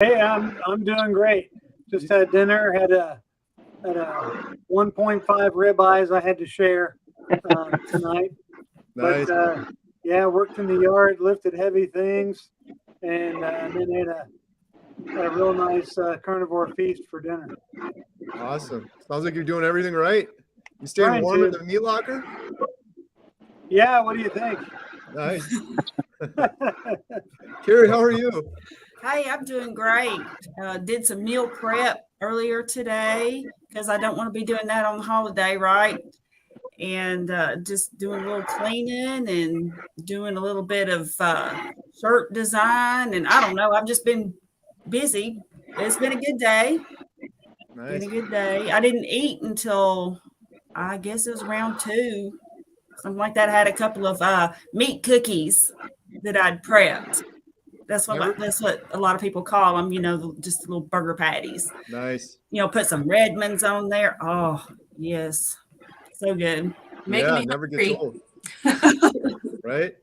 Hey, I'm doing great. Just had dinner. Had a 1.5 ribeyes I had to share tonight. Nice. But yeah, worked in the yard, lifted heavy things, and then had a real nice carnivore feast for dinner. Awesome. Sounds like you're doing everything right. You staying Trying warm to. in the meat locker? Yeah, what do you think? Nice. Kerry, how are you? Hey, I'm doing great. Did some meal prep earlier today because I don't want to be doing that on holiday, right? And just doing a little cleaning and doing a little bit of shirt design. And I don't know, I've just been busy. It's been a good day. Nice. Been a good day. I didn't eat until I guess it was around 2, something like that. I had a couple of meat cookies that I'd prepped. That's what a lot of people call them, just little burger patties. Nice. Put some Redmonds on there. Oh, yes. So good. Yeah, never gets old. Right?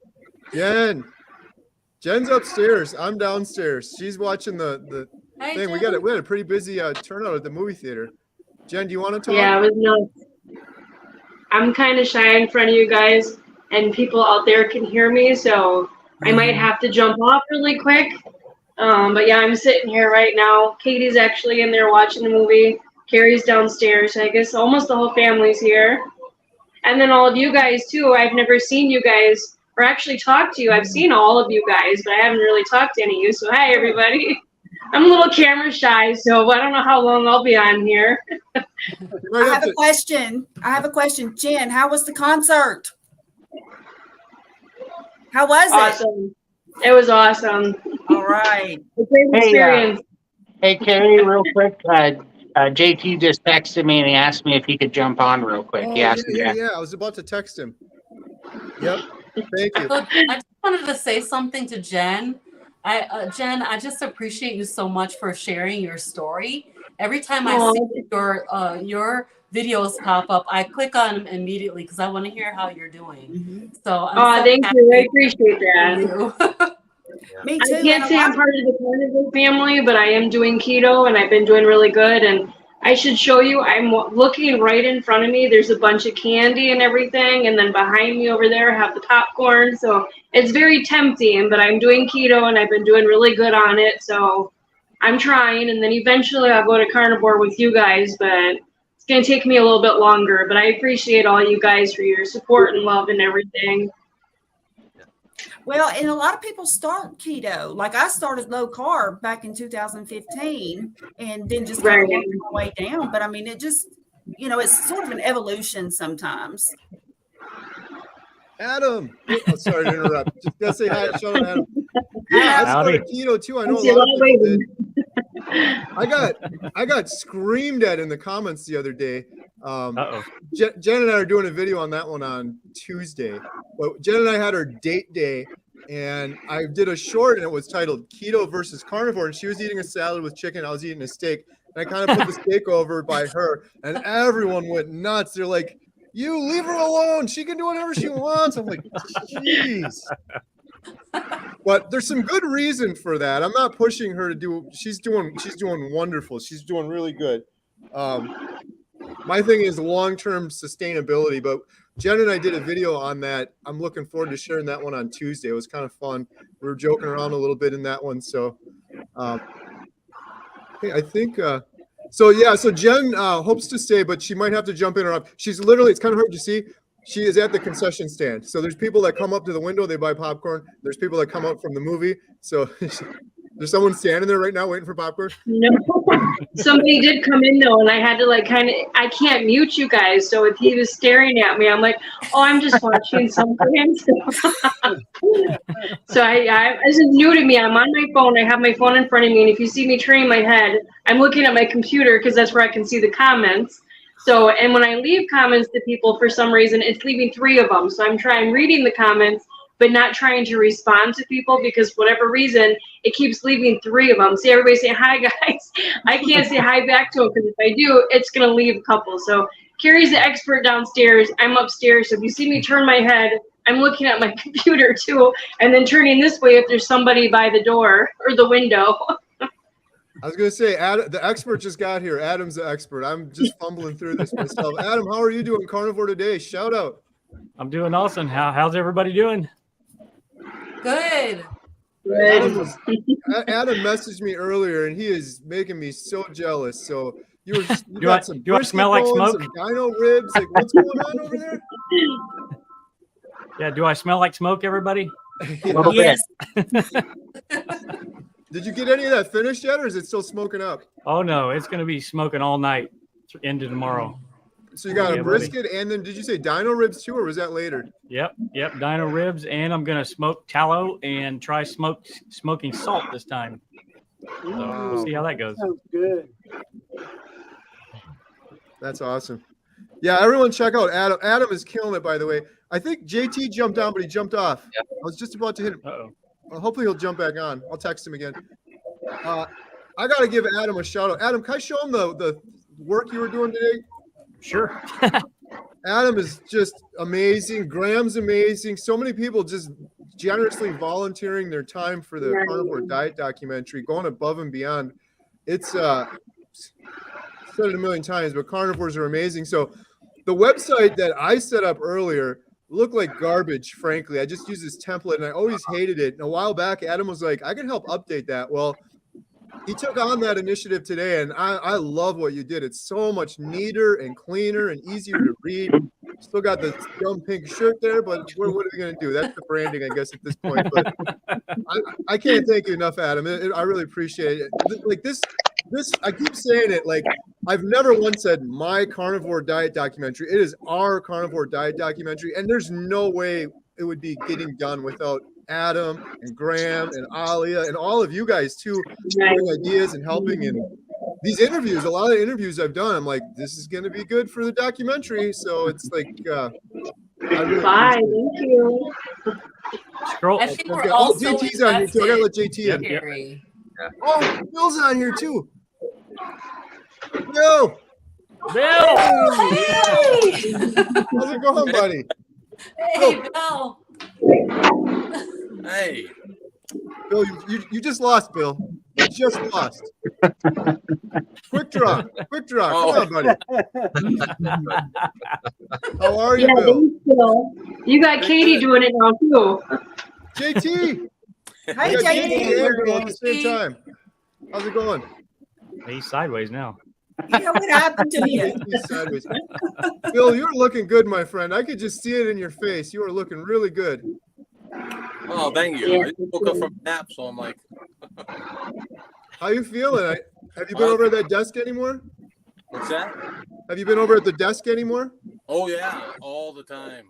Jen's upstairs. I'm downstairs. She's watching the thing. Jen. We had a pretty busy turnout at the movie theater. Jen, do you want to talk? Yeah, it was nuts. I'm kind of shy in front of you guys, and people out there can hear me, so I might have to jump off really quick. But yeah, I'm sitting here right now. Katie's actually in there watching the movie. Carrie's downstairs. I guess almost the whole family's here. And then all of you guys too. I've never seen you guys or actually talked to you. I've seen all of you guys, but I haven't really talked to any of you. So hi, everybody. I'm a little camera shy, so I don't know how long I'll be on here. I have a question. Jen, how was the concert? How was it? Awesome. It was awesome. All right. A great experience. Hey, Kerry, real quick. JT just texted me and he asked me if he could jump on real quick. He asked me. Yeah. I was about to text him. Yep. Thank you. So I just wanted to say something to Jen. Jen, I just appreciate you so much for sharing your story. Every time I see your videos pop up, I click on them immediately because I want to hear how you're doing. Mm-hmm. So thank you. I appreciate that. Me too. I can't say I'm part of the Carnivore family, but I am doing keto and I've been doing really good. And I should show you, I'm looking right in front of me. There's a bunch of candy and everything. And then behind me over there, I have the popcorn. So it's very tempting, but I'm doing keto and I've been doing really good on it. So I'm trying. And then eventually I'll go to carnivore with you guys, but it's going to take me a little bit longer. But I appreciate all you guys for your support and love and everything. Well, and a lot of people start keto. Like I started low carb back in 2015 and then just kind of worked my way down. But I mean, it just, it's sort of an evolution sometimes. Adam. Oh, sorry to interrupt. Just gotta say hi. Shout out Adam. Yeah, I started keto too. I know a lot of people did. I got screamed at in the comments the other day. Jen and I are doing a video on that one on Tuesday. But Jen and I had our date day, and I did a short, and it was titled Keto versus Carnivore. And she was eating a salad with chicken. I was eating a steak. And I kind of put the steak over by her, and everyone went nuts. They're like, "You leave her alone. She can do whatever she wants." I'm like, "Jeez." But there's some good reason for that. I'm not pushing her to do. She's doing wonderful. She's doing really good. My thing is long-term sustainability. But Jen and I did a video on that. I'm looking forward to sharing that one on Tuesday. It was kind of fun. We were joking around a little bit in that one. So, I think. So Jen hopes to stay, but she might have to jump in or out. She's literally. It's kind of hard to see. She is at the concession stand. So there's people that come up to the window, they buy popcorn. There's people that come up from the movie. So there's someone standing there right now waiting for popcorn? No. Somebody did come in though, and I had to I can't mute you guys. So if he was staring at me, I'm like, oh, I'm just watching something. So this is new to me. I'm on my phone. I have my phone in front of me. And if you see me turning my head, I'm looking at my computer because that's where I can see the comments. So, and when I leave comments to people, for some reason, it's leaving 3 of them. So I'm reading the comments, but not trying to respond to people because for whatever reason, it keeps leaving 3 of them. See, everybody say, hi, guys. I can't say hi back to them because if I do, it's going to leave a couple. So Kerry's the expert downstairs. I'm upstairs. So if you see me turn my head, I'm looking at my computer too, and then turning this way if there's somebody by the door or the window. I was going to say, Adam, the expert just got here. Adam's the expert. I'm just fumbling through this myself. Adam, how are you doing? Carnivore Today. Shout out. I'm doing awesome. How's everybody doing? Good. Adam messaged me earlier, and he is making me so jealous. So you got some. Do I smell like smoke? Some dino ribs. Like, what's going on over there? Yeah. Do I smell like smoke, everybody? A little bit. Did you get any of that finished yet, or is it still smoking up? Oh no, it's gonna be smoking all night into tomorrow. So you got a brisket, and then did you say dino ribs too, or was that later? Yep. Dino ribs, and I'm gonna smoke tallow and try smoking salt this time. So we'll see how that goes. Sounds good. That's awesome. Yeah, everyone check out Adam. Adam is killing it, by the way. I think JT jumped on, but he jumped off. Yep. I was just about to hit him. Uh-oh. Well, hopefully he'll jump back on. I'll text him again. I got to give Adam a shout out. Adam, can I show him the work you were doing today? Sure. Adam is just amazing. Graham's amazing. So many people just generously volunteering their time for the Carnivore Diet Documentary, going above and beyond. It's said it a million times, but carnivores are amazing. So the website that I set up earlier looked like garbage, frankly. I just used this template, and I always hated it. And a while back, Adam was like, I can help update that. Well, he took on that initiative today, and I love what you did. It's so much neater and cleaner and easier to read. Still got the dumb pink shirt there, but what are we going to do? That's the branding, I guess, at this point. But I can't thank you enough, Adam. I really appreciate it. Like this, I keep saying it, like, I've never once said my Carnivore Diet Documentary. It is our Carnivore Diet Documentary, and there's no way it would be getting done without Adam and Graham and Alia and all of you guys too, sharing ideas and helping. And these interviews, a lot of the interviews I've done, I'm like, this is going to be good for the documentary. So it's like, really bye. Thank you. Scroll. I think we're also JT's on here too. I gotta let JT in. Kerry. Oh, Bill's on here too. Bill, Bill. Hey! how's it going, buddy? Hey, Bill. Hey, Bill, you just lost, Bill. You just lost. Quick draw. Come on, buddy. How are you, Bill? Thank you. You got Katie doing it now too. JT. Hi, You got JT. JT and Bill at the same time. How's it going? He's sideways now. Yeah, what happened to you? JT's sideways. Bill, you're looking good, my friend. I could just see it in your face. You are looking really good. oh, thank you. I just woke up from a nap, so I'm like, How you feeling? Have you been over at that desk anymore? what's that? Have you been over at the desk anymore? Oh yeah, all the time.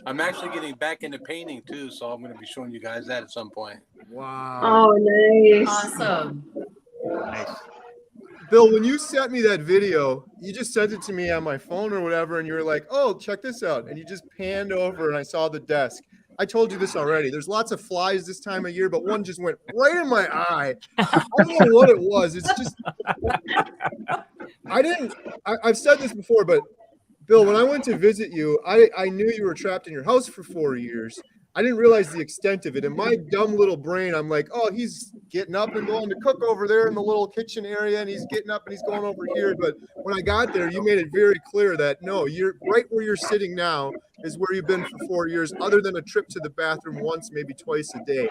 I'm actually getting back into painting too, so I'm going to be showing you guys that at some point. Wow. Oh, nice. Awesome. Nice. Bill, when you sent me that video, you just sent it to me on my phone or whatever, and you were like, oh, check this out. And you just panned over, and I saw the desk. I told you this already. There's lots of flies this time of year, but one just went right in my eye. I don't know what it was. It's just, I've said this before, but Bill, when I went to visit you, I knew you were trapped in your house for 4 years. I didn't realize the extent of it. In my dumb little brain, I'm like, oh, he's getting up and going to cook over there in the little kitchen area, and he's getting up and he's going over here. But when I got there, you made it very clear that, no, you're right where you're sitting now is where you've been for 4 years, other than a trip to the bathroom once, maybe twice a day.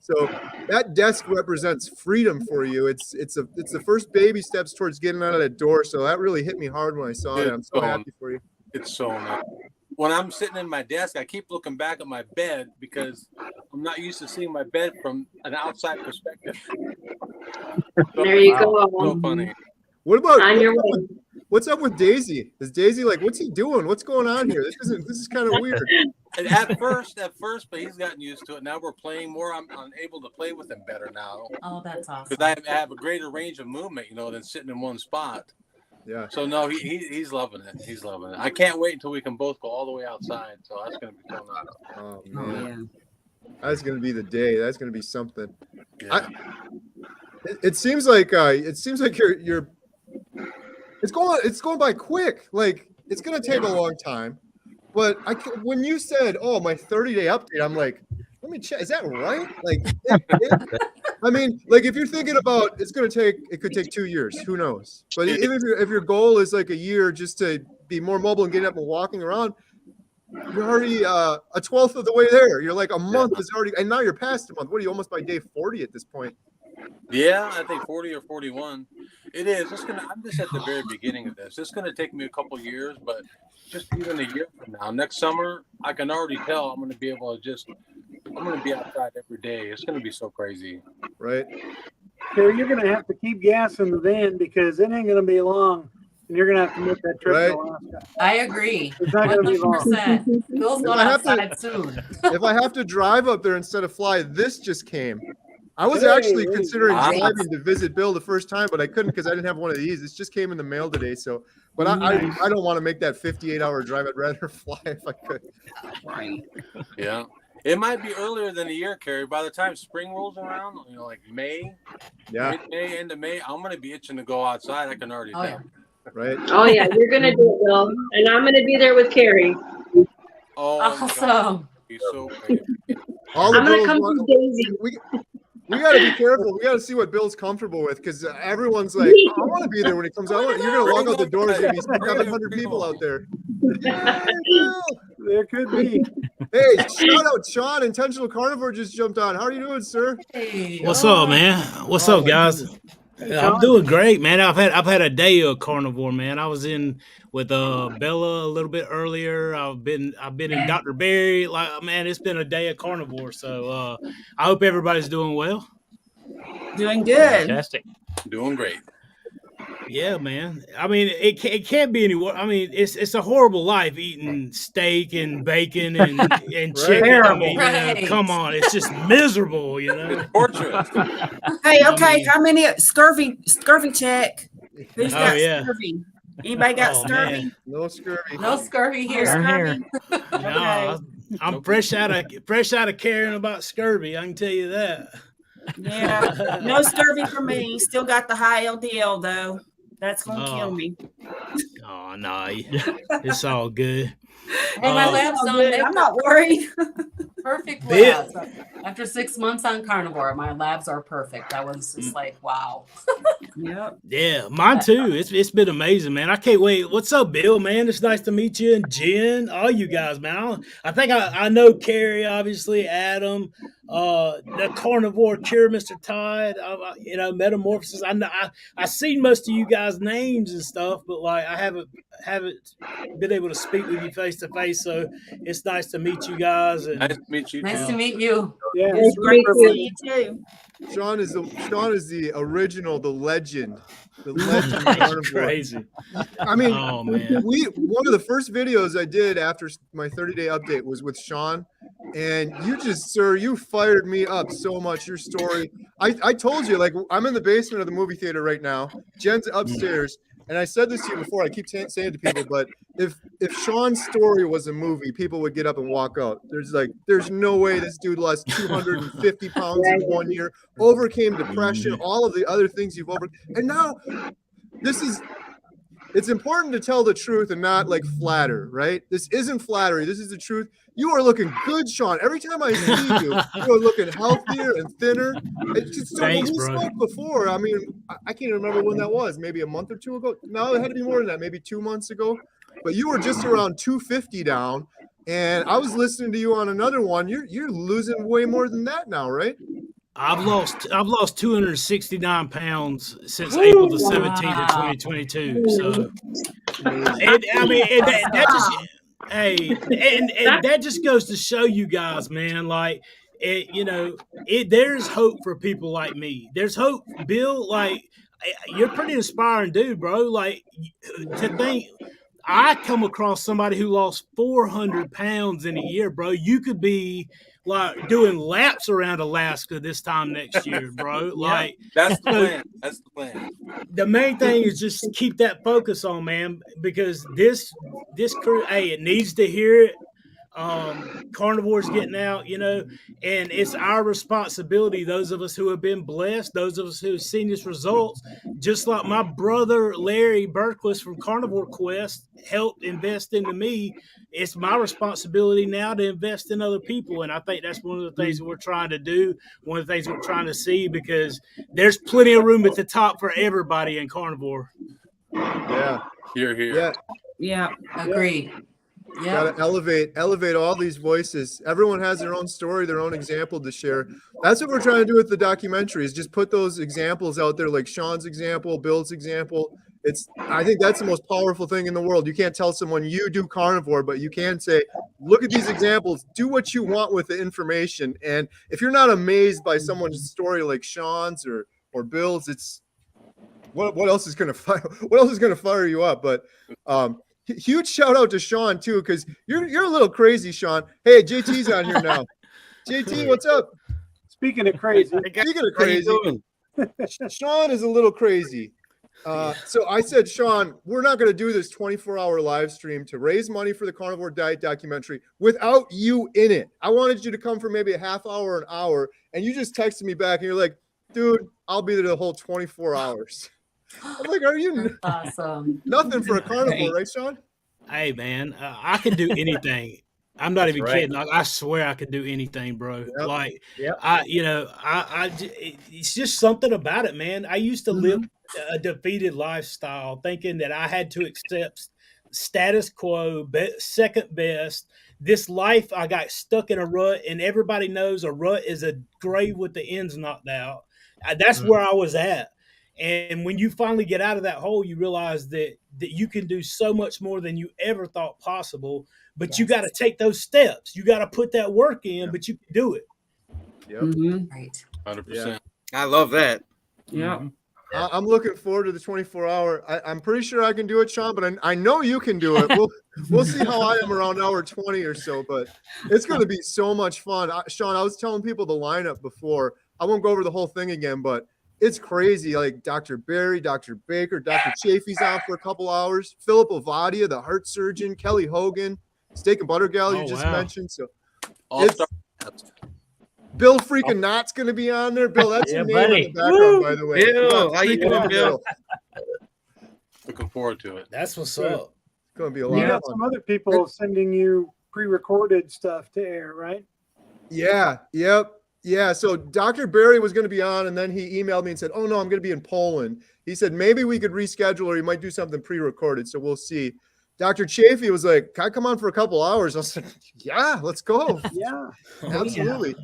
So that desk represents freedom for you. It's the first baby steps towards getting out of that door. So that really hit me hard when I saw it. I'm so happy for you. It's so nice. When I'm sitting in my desk, I keep looking back at my bed because I'm not used to seeing my bed from an outside perspective. There you go. So funny. What about On your way. what's up with Daisy? Is Daisy like, what's he doing? What's going on here? This is kind of weird. And at first, but he's gotten used to it. Now we're playing more. I'm able to play with him better now Oh, that's awesome. because I have a greater range of movement, than sitting in one spot. Yeah. So no, he's loving it. He's loving it. I can't wait until we can both go all the way outside. So that's going to be so nice. Oh Oh, man, yeah. that's gonna be the day. That's gonna be something. Yeah. It seems like you're. It's going by quick. Like, it's gonna take a long time. But when you said, "Oh, my 30-day update," I'm like, let me check. Is that right? Like, I mean, like if you're thinking about it could take 2 years. Who knows? But even if your goal is like a year just to be more mobile and getting up and walking around, you're already a 12th of the way there. You're like a month is already, and now you're past a month. What are you, almost by day 40 at this point? Yeah, I think 40 or 41. It is. I'm just at the very beginning of this. It's gonna take me a couple years, but just even a year from now, next summer, I can already tell I'm gonna be able to I'm gonna be outside every day. It's gonna be so crazy. Right. So you're gonna have to keep gassing the van because it ain't gonna be long, and you're gonna have to make that trip to Alaska. I agree. It's not gonna be long. 100%. Bill's going outside soon. If I have to drive up there instead of fly, this just came. I was actually considering driving to visit Bill the first time, but I couldn't because I didn't have one of these. This just came in the mail today. So, but I don't want to make that 58-hour drive. I'd rather fly if I could. Right. Yeah. It might be earlier than a year, Kerry. By the time spring rolls around, like May, mid-May, end of May, I'm going to be itching to go outside. I can already tell. Yeah. Right. Oh, yeah. You're going to do it, Bill. And I'm going to be there with Kerry. Oh, awesome. He's so great. All the I'm going to come to Daisy. We got to be careful. We got to see what Bill's comfortable with because everyone's like, I want to be there when he comes out. You're going to walk out the door. There's going to be 700 people out there. There could be. Hey, shout out Sean, Intentional Carnivore just jumped on. How are you doing, sir? Hey. What's up, man? What's up, guys? I'm doing great, man. I've had a day of carnivore, man. I was in with Bella a little bit earlier. I've been in Dr. Berry. Like, man, it's been a day of carnivore. So I hope everybody's doing well. Doing good. Fantastic. Doing great. Yeah, man. I mean, it can't be any worse. I mean, it's a horrible life eating steak and bacon and chicken. I mean, come on, it's just miserable, It's torturous. Hey, okay, how many scurvy check? Who's got scurvy? Anybody got scurvy? Man. No scurvy. No scurvy here. Scurvy. No, I'm fresh out of caring about scurvy. I can tell you that. Yeah, no scurvy for me. Still got the high LDL though. That's gonna kill me. Oh no, it's all good. Hey, my lab's done. I'm not worried. Perfect labs. After 6 months on carnivore, my labs are perfect. I was just like, wow. Yep. Yeah, mine too. It's been amazing, man. I can't wait. What's up, Bill, man? It's nice to meet you and Jen, all you guys, man. I think I know Kerry, obviously, Adam, the Carnivore Cure, Mr. Todd, Metamorphosis. I seen most of you guys' names and stuff, but like I haven't been able to speak with you face to face. So it's nice to meet you guys. And nice to meet you. Nice to meet you. Yeah, It's great to see you too. Sean is the original, the legend. The legend of carnivore. crazy. I mean, Oh man. one of the first videos I did after my 30-day update was with Sean, and you just, sir, you fired me up so much. Your story. I told you, like, I'm in the basement of the movie theater right now. Jen's upstairs. And I said this to you before. I keep saying it to people, but if Sean's story was a movie, people would get up and walk out. There's no way this dude lost 250 pounds in 1 year, overcame depression, all of the other things you've overcome, and now it's important to tell the truth and not like flatter, right? This isn't flattery. This is the truth. You are looking good, Sean. Every time I see you, you are looking healthier and thinner. It's just Thanks, we bro. spoke before. I mean, I can't remember when that was. Maybe a month or two ago. No, it had to be more than that. Maybe 2 months ago. But you were just around 250 down. And I was listening to you on another one. You're losing way more than that now, right? I've lost 269 pounds since April the 17th of 2022. So, that just goes to show you guys, man. Like, there's hope for people like me. There's hope, Bill. Like, you're pretty inspiring, dude, bro. Like, to think. I come across somebody who lost 400 pounds in a year, bro. You could be like doing laps around Alaska this time next year, bro. Like that's the plan. That's the plan. The main thing is just keep that focus on, man, because this crew, hey, it needs to hear it. carnivores getting out, you know, and it's our responsibility, those of us who have been blessed, those of us who have seen these results, just like my brother Larry Berquist from Carnivore Quest helped invest into me. It's my responsibility now to invest in other people. And I think that's one of the things that we're trying to do, one of the things we're trying to see, because there's plenty of room at the top for everybody in carnivore. Yeah. Here. Yeah. Yeah. Agree. Yeah. Gotta elevate all these voices. Everyone has their own story, their own example to share. That's what we're trying to do with the documentary, is just put those examples out there, like Sean's example, Bill's example. I think that's the most powerful thing in the world. You can't tell someone you do carnivore, but you can say, look at these examples, do what you want with the information. And if you're not amazed by someone's story like Sean's or Bill's, it's what else is gonna fire you up? But huge shout out to Sean too, because you're a little crazy, Sean. Hey, JT's on here now. JT, what's up? Speaking of crazy, Sean is a little crazy. So I said, Sean, we're not going to do this 24-hour live stream to raise money for the Carnivore Diet Documentary without you in it. I wanted you to come for maybe a half hour, an hour, and you just texted me back and you're like, dude, I'll be there the whole 24 hours. I'm like, are you awesome? Nothing for a carnivore, right, Sean? Hey, man, I can do anything. I'm not even kidding. Like, I swear I could do anything, bro. Yep. Like, it's just something about it, man. I used to live a defeated lifestyle, thinking that I had to accept status quo, second best. This life, I got stuck in a rut, and everybody knows a rut is a grave with the ends knocked out. That's where I was at. And when you finally get out of that hole, you realize that you can do so much more than you ever thought possible. But you got to take those steps. You got to put that work in, but you can do it. Yep. Right. 100%. I love that. Yeah. I'm looking forward to the 24-hour. I'm pretty sure I can do it, Sean, but I know you can do it. We'll see how I am around hour 20 or so, but it's going to be so much fun. Sean, I was telling people the lineup before. I won't go over the whole thing again, but it's crazy. Like Dr. Barry, Dr. Baker, Dr. Chafee's on for a couple hours. Philip Ovadia, the heart surgeon, Kelly Hogan, Steak and Butter Gal you just mentioned. So Bill freaking Knott's going to be on there. Bill, that's your name in the background, by the way. Bill, how you doing, Bill? Looking forward to it. That's what's up. It's going to be a lot you of got fun. some other people sending you pre-recorded stuff to air, right? Yeah. Yep. Yeah. So Dr. Barry was going to be on, and then he emailed me and said, oh, no, I'm going to be in Poland. He said, maybe we could reschedule, or he might do something pre-recorded. So we'll see. Dr. Chafee was like, can I come on for a couple hours? I said, yeah, let's go. Yeah. Absolutely.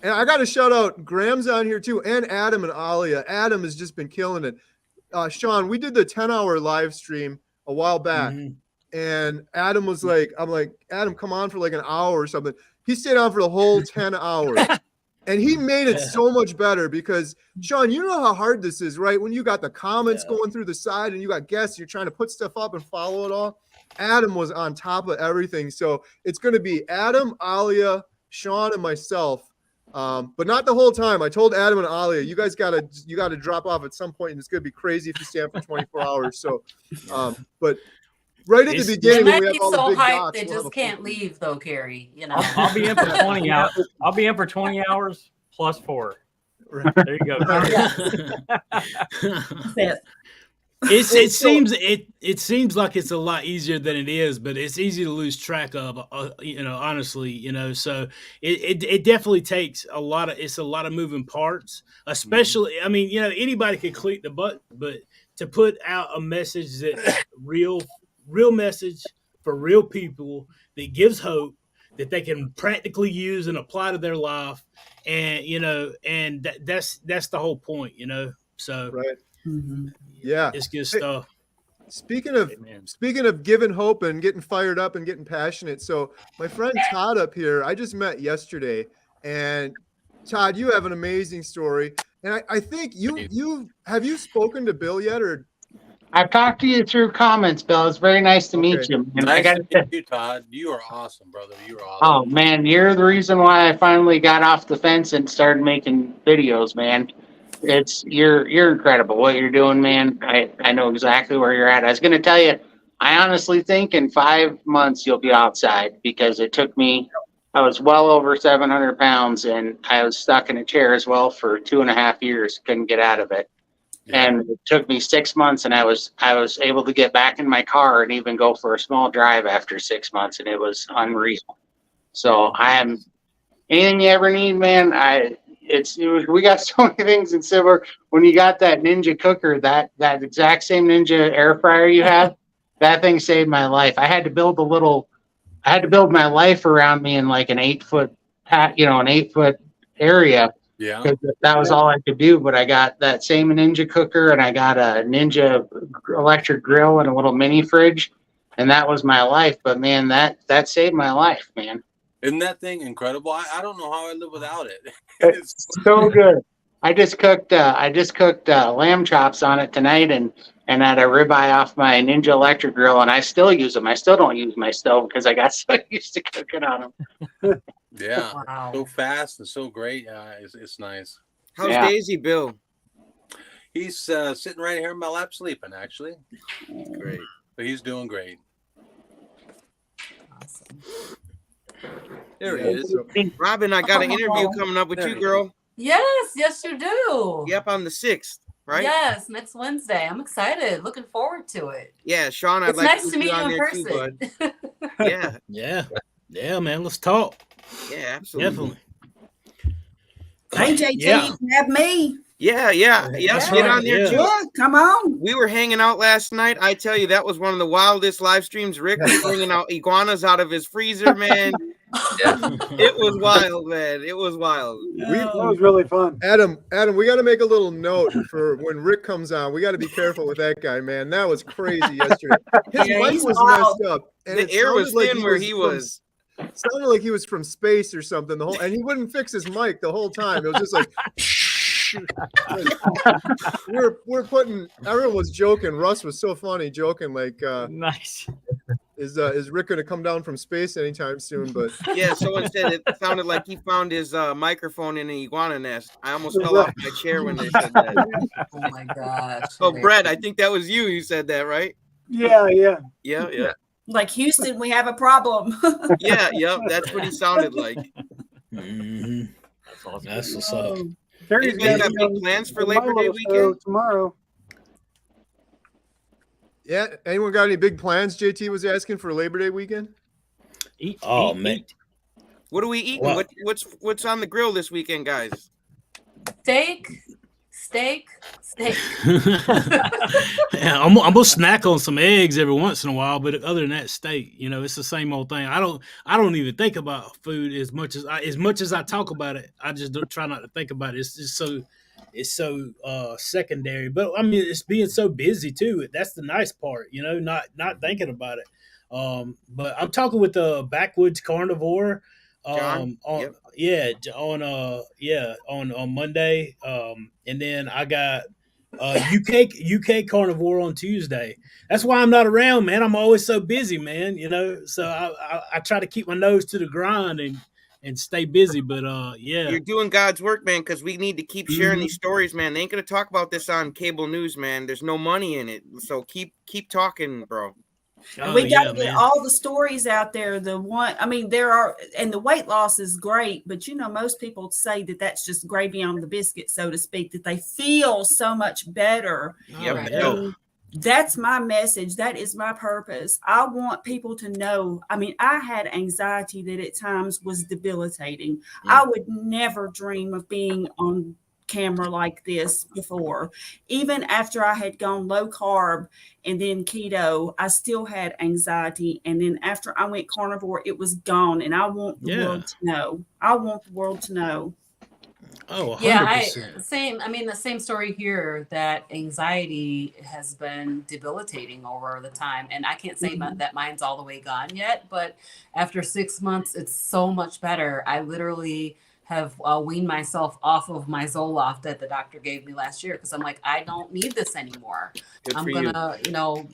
And I got to shout out, Graham's on here too, and Adam and Alia. Adam has just been killing it. Sean, we did the 10-hour live stream a while back, and Adam was like, I'm like, Adam, come on for like an hour or something. He stayed on for the whole 10 hours. And he made it so much better because, Sean, you know how hard this is, right? When you got the comments going through the side and you got guests, you're trying to put stuff up and follow it all. Adam was on top of everything. So it's going to be Adam, Alia, Sean, and myself. But not the whole time. I told Adam and Alia, you guys gotta drop off at some point, and it's gonna be crazy if you stay on for 24 hours. So, but right at the beginning, when we have all the big docs, they just can't leave, though, Kerry. You know, I'll be in for 20 hours. I'll be in for 20 hours plus 4. There you go. It seems like it's a lot easier than it is, but it's easy to lose track of, honestly, so it definitely takes a lot of moving parts, especially, I mean, anybody could click the button, but to put out a message that real message for real people that gives hope that they can practically use and apply to their life. And, that's the whole point, so. Right. Yeah, it's good stuff. Speaking of giving hope and getting fired up and getting passionate. So my friend Todd up here, I just met yesterday, and Todd, you have an amazing story. And I think have you spoken to Bill yet, or? I've talked to you through comments, Bill. It's very nice to meet you. And nice to meet you, Todd. You are awesome, brother. You are awesome. Oh man, you're the reason why I finally got off the fence and started making videos, man. You're incredible what you're doing, man. I know exactly where you're at. I was going to tell you, I honestly think in 5 months you'll be outside, because it took me, I was well over 700 pounds and I was stuck in a chair as well for 2.5 years, couldn't get out of it. Yeah. And it took me 6 months, and I was able to get back in my car and even go for a small drive after 6 months, and it was unreal. So I am, anything you ever need, man. We got so many things in silver. When you got that Ninja cooker, that exact same Ninja air fryer you have, that thing saved my life. I had to build my life around me in like an 8-foot, an 8-foot area. Yeah. Because that was all I could do. But I got that same Ninja cooker, and I got a Ninja electric grill and a little mini fridge, and that was my life. But man, that saved my life, man. Isn't that thing incredible? I don't know how I live without it. It's so good. I just cooked lamb chops on it tonight, and had a ribeye off my Ninja electric grill, and I still use them. I still don't use my stove because I got so used to cooking on them. Yeah. Wow. So fast and so great. It's nice. How's Yeah. Daisy, Bill? He's sitting right here in my lap sleeping, actually. Great. But he's doing great. Awesome. There he is. Robin, I got an interview coming up with you, girl. Yes, you do. Yep, on the 6th, right? Yes, next Wednesday. I'm excited. Looking forward to it. Yeah, Sean, I'd It's like nice to to meet you on in there too, person. bud. Yeah, Yeah, man. Let's talk. yeah, absolutely. Definitely. Hey, JT, Yeah. you can have me. Yeah, That's get right, on there yeah. too. Yeah, come on. We were hanging out last night. I tell you, that was one of the wildest live streams. Rick was bringing out iguanas out of his freezer, man. It was wild, man. It was wild. That was really fun. Adam, we got to make a little note for when Rick comes on. We got to be careful with that guy, man. That was crazy yesterday. His Yeah, mic he's was wild. messed up, and The it air was sounded like thin where he from- was. sounded like he was from space or something. And he wouldn't fix his mic the whole time. It was just like. Everyone was joking. Russ was so funny joking, like Nice. is Rick gonna come down from space anytime soon? But Yeah, someone said it sounded like he found his microphone in an iguana nest. I almost fell off my chair when they said that. Oh my gosh. Oh, Brett, I think that was you who said that, right? Yeah. Yeah. Like Houston, we have a problem. Yeah, that's what he sounded like. Mhm. That's awesome. That's what's up. Kerry's Anybody got gonna big be plans for on Labor my Day little show weekend? tomorrow. yeah, anyone got any big plans? JT was asking for Labor Day weekend. Oh, man. What are we eating? Wow. What's on the grill this weekend, guys? Steak. Yeah, I'm gonna snack on some eggs every once in a while, but other than that, steak. It's the same old thing. I don't even think about food as much as I talk about it. I just don't try not to think about it. It's just so secondary. But I mean, it's being so busy too. That's the nice part, not thinking about it. But I'm talking with the Backwoods Carnivore. John? On Monday. And then I got UK Carnivore on Tuesday. That's why I'm not around, man. I'm always so busy, man. So I try to keep my nose to the grind and stay busy. But yeah, You're doing God's work, man, because we need to keep sharing these stories, man. They ain't gonna talk about this on cable news, man. There's no money in it. So keep talking, bro. And we got to get man. all the stories out there. There are, and the weight loss is great, but most people say that that's just gravy on the biscuit, so to speak, that they feel so much better. Yep. yeah. And that's my message. That is my purpose. I want people to know. I had anxiety that at times was debilitating. I would never dream of being on camera like this before. Even after I had gone low carb and then keto, I still had anxiety. And then after I went carnivore, it was gone. And I want the world to know. I want the world to know. Oh, 100%. Yeah, the same story here, that anxiety has been debilitating over the time. And I can't say that mine's all the way gone yet, but after 6 months, it's so much better. I literally have weaned myself off of my Zoloft that the doctor gave me last year, because I'm like, I don't need this anymore. I'm gonna,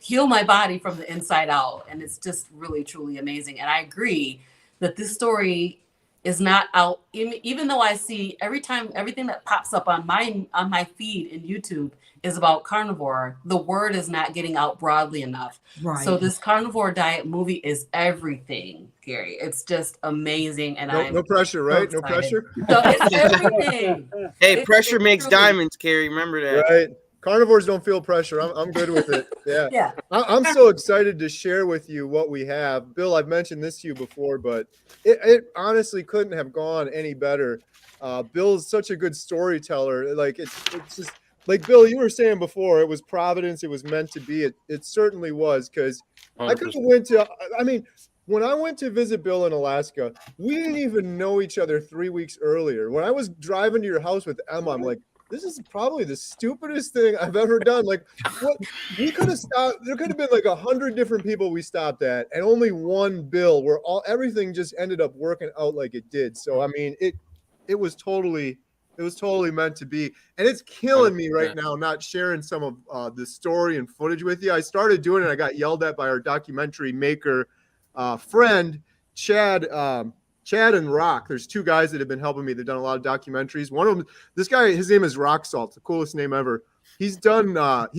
heal my body from the inside out. And it's just really, truly amazing. And I agree that this story is not out. Even though I see everything that pops up on my feed in YouTube is about carnivore, the word is not getting out broadly enough. Right. So this carnivore diet movie is everything, Gary. It's just amazing, and No pressure, right? No pressure. So it's everything. Hey, pressure makes diamonds, Kerry. Remember that. Right. Carnivores don't feel pressure. I'm good with it. Yeah. Yeah. I'm so excited to share with you what we have. Bill, I've mentioned this to you before, but it honestly couldn't have gone any better. Bill's such a good storyteller. Like it's just like Bill, you were saying before, it was Providence. It was meant to be. It certainly was, because I could have went to, I mean, when I went to visit Bill in Alaska, we didn't even know each other 3 weeks earlier. When I was driving to your house with Emma, I'm like, this is probably the stupidest thing I've ever done. Like, what we could have stopped. There could have been like 100 different people we stopped at, and only one Bill. Where everything just ended up working out like it did. So I mean, it was totally meant to be, and it's killing me right now not sharing some of the story and footage with you. I started doing it. I got yelled at by our documentary maker friend Chad. Chad and Rock. There's two guys that have been helping me. They've done a lot of documentaries. One of them, this guy, his name is Rock Salt, the coolest name ever. He's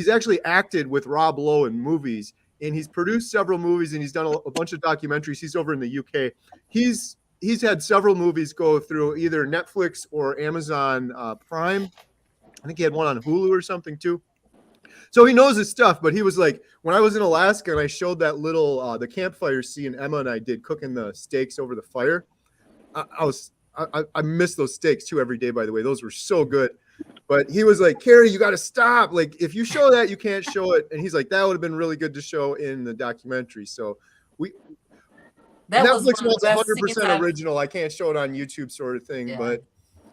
actually acted with Rob Lowe in movies, and he's produced several movies, and he's done a bunch of documentaries. He's over in the UK. He's had several movies go through either Netflix or Amazon Prime. I think he had one on Hulu or something too. So he knows his stuff, but he was like, when I was in Alaska and I showed that little, the campfire scene Emma and I did cooking the steaks over the fire, I miss those steaks too every day, by the way. Those were so good. But he was like, Kerry, you got to stop. Like, if you show that, you can't show it. And he's like, that would have been really good to show in the documentary. So Netflix wants 100% original. I can't show it on YouTube sort of thing, but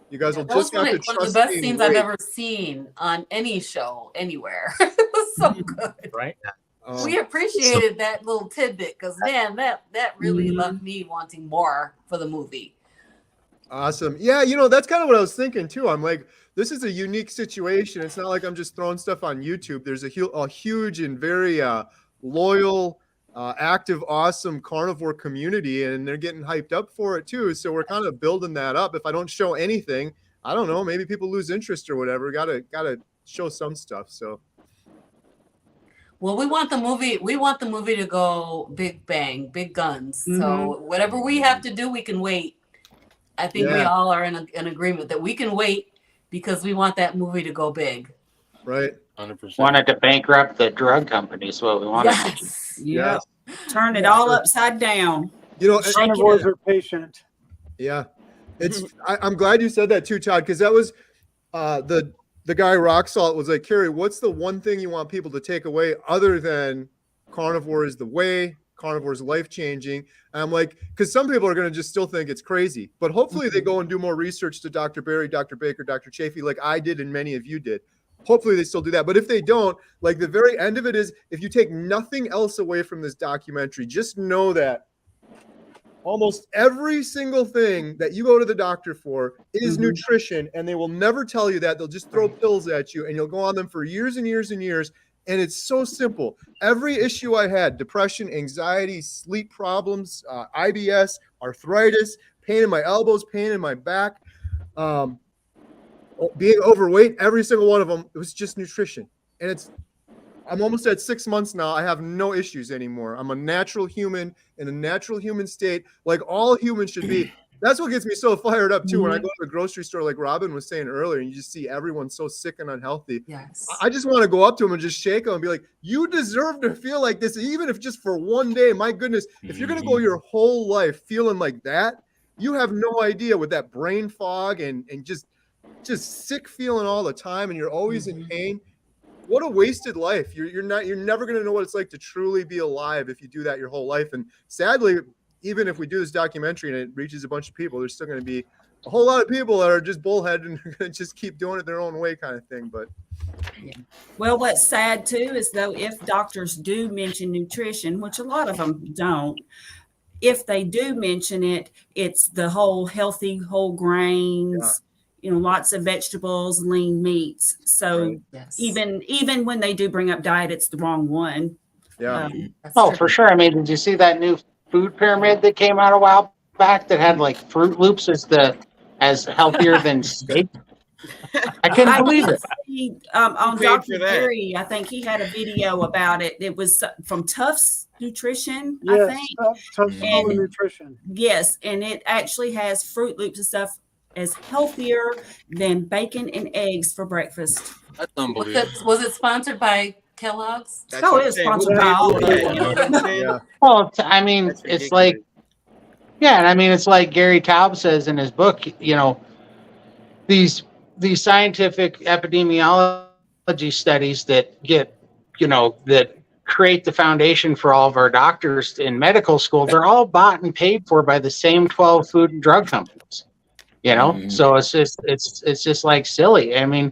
you guys will just have to trust me. One of the best scenes I've ever seen on any show anywhere. It was so good. Right. We appreciated that little tidbit because, man, that really left me wanting more for the movie. Awesome. Yeah, that's kind of what I was thinking too. I'm like, this is a unique situation. It's not like I'm just throwing stuff on YouTube. There's a huge and very loyal, active, awesome carnivore community, and they're getting hyped up for it too. So we're kind of building that up. If I don't show anything, I don't know, maybe people lose interest or whatever. Gotta show some stuff. So. Well, we want the movie to go big bang, big guns. Mm-hmm. So whatever we have to do, we can wait. I think we all are in agreement that we can wait because we want that movie to go big. Right. 100%. Wanted to bankrupt the drug companies. What we wanted to do. Yeah. Turn it all upside down. Carnivores are patient. Yeah. I'm glad you said that too, Todd, because that was the guy Rock Salt was like, Kerry, what's the one thing you want people to take away other than carnivore is the way, carnivore is life-changing? And I'm like, because some people are going to just still think it's crazy, but hopefully they go and do more research to Dr. Berry, Dr. Baker, Dr. Chafee, like I did and many of you did. Hopefully they still do that. But if they don't, like the very end of it is, if you take nothing else away from this documentary, just know that almost every single thing that you go to the doctor for is nutrition, and they will never tell you that. They'll just throw pills at you, and you'll go on them for years and years and years. And it's so simple. Every issue I had, depression, anxiety, sleep problems, IBS, arthritis, pain in my elbows, pain in my back, being overweight, every single one of them, it was just nutrition. And I'm almost at 6 months now. I have no issues anymore. I'm a natural human in a natural human state, like all humans should be. That's what gets me so fired up too. When I go to the grocery store, like Robin was saying earlier, and you just see everyone so sick and unhealthy. Yes. I just want to go up to them and just shake them and be like, you deserve to feel like this, even if just for one day. My goodness, if you're going to go your whole life feeling like that, you have no idea with that brain fog and just sick feeling all the time, and you're always in pain. What a wasted life. You're never going to know what it's like to truly be alive if you do that your whole life. And sadly, even if we do this documentary and it reaches a bunch of people, there's still going to be a whole lot of people that are just bullheaded and are going to just keep doing it their own way kind of thing. But well, what's sad too is though, if doctors do mention nutrition, which a lot of them don't, if they do mention it, it's the whole healthy whole grains, lots of vegetables, lean meats. So even when they do bring up diet, it's the wrong one. Yeah. For sure. I mean, did you see that new food pyramid that came out a while back that had like Fruit Loops as healthier than steak? I couldn't I believe did it. see on paid Dr. for that? Kerry, I think he had a video about it. It was from Tufts Nutrition, I Yes, think. tough school of nutrition. Yes, and it actually has Fruit Loops and stuff as healthier than bacon and eggs for breakfast. That's unbelievable. Was it sponsored by Kellogg's? That's Oh, what it I'm was saying. Who sponsored by paid all for of that? them. You know what I'm saying? Yeah. Well, I mean, That's it's like, yeah, and I mean, it's like Gary Taub says in his book, you know, these scientific epidemiology studies that get, you know, that create the foundation for all of our doctors in medical school, they're all bought and paid for by the same 12 food and drug companies, you know? So it's just like silly. I mean,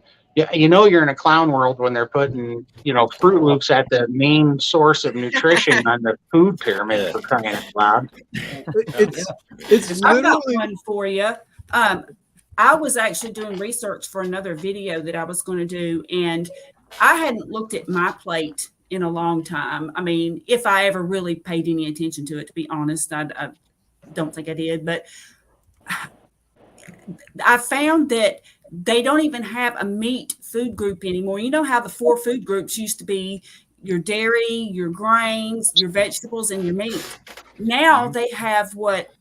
you know, you're in a clown world when they're putting, you know, Fruit Loops at the main source of nutrition on the food pyramid, for crying out loud. It's I've got literally one for you. I was actually doing research for another video that I was going to do, and I hadn't looked at my plate in a long time. I mean, if I ever really paid any attention to it, to be honest, I don't think I did, but I found that they don't even have a meat food group anymore. You know how the 4 food groups used to be your dairy, your grains, your vegetables, and your meat. Now they have what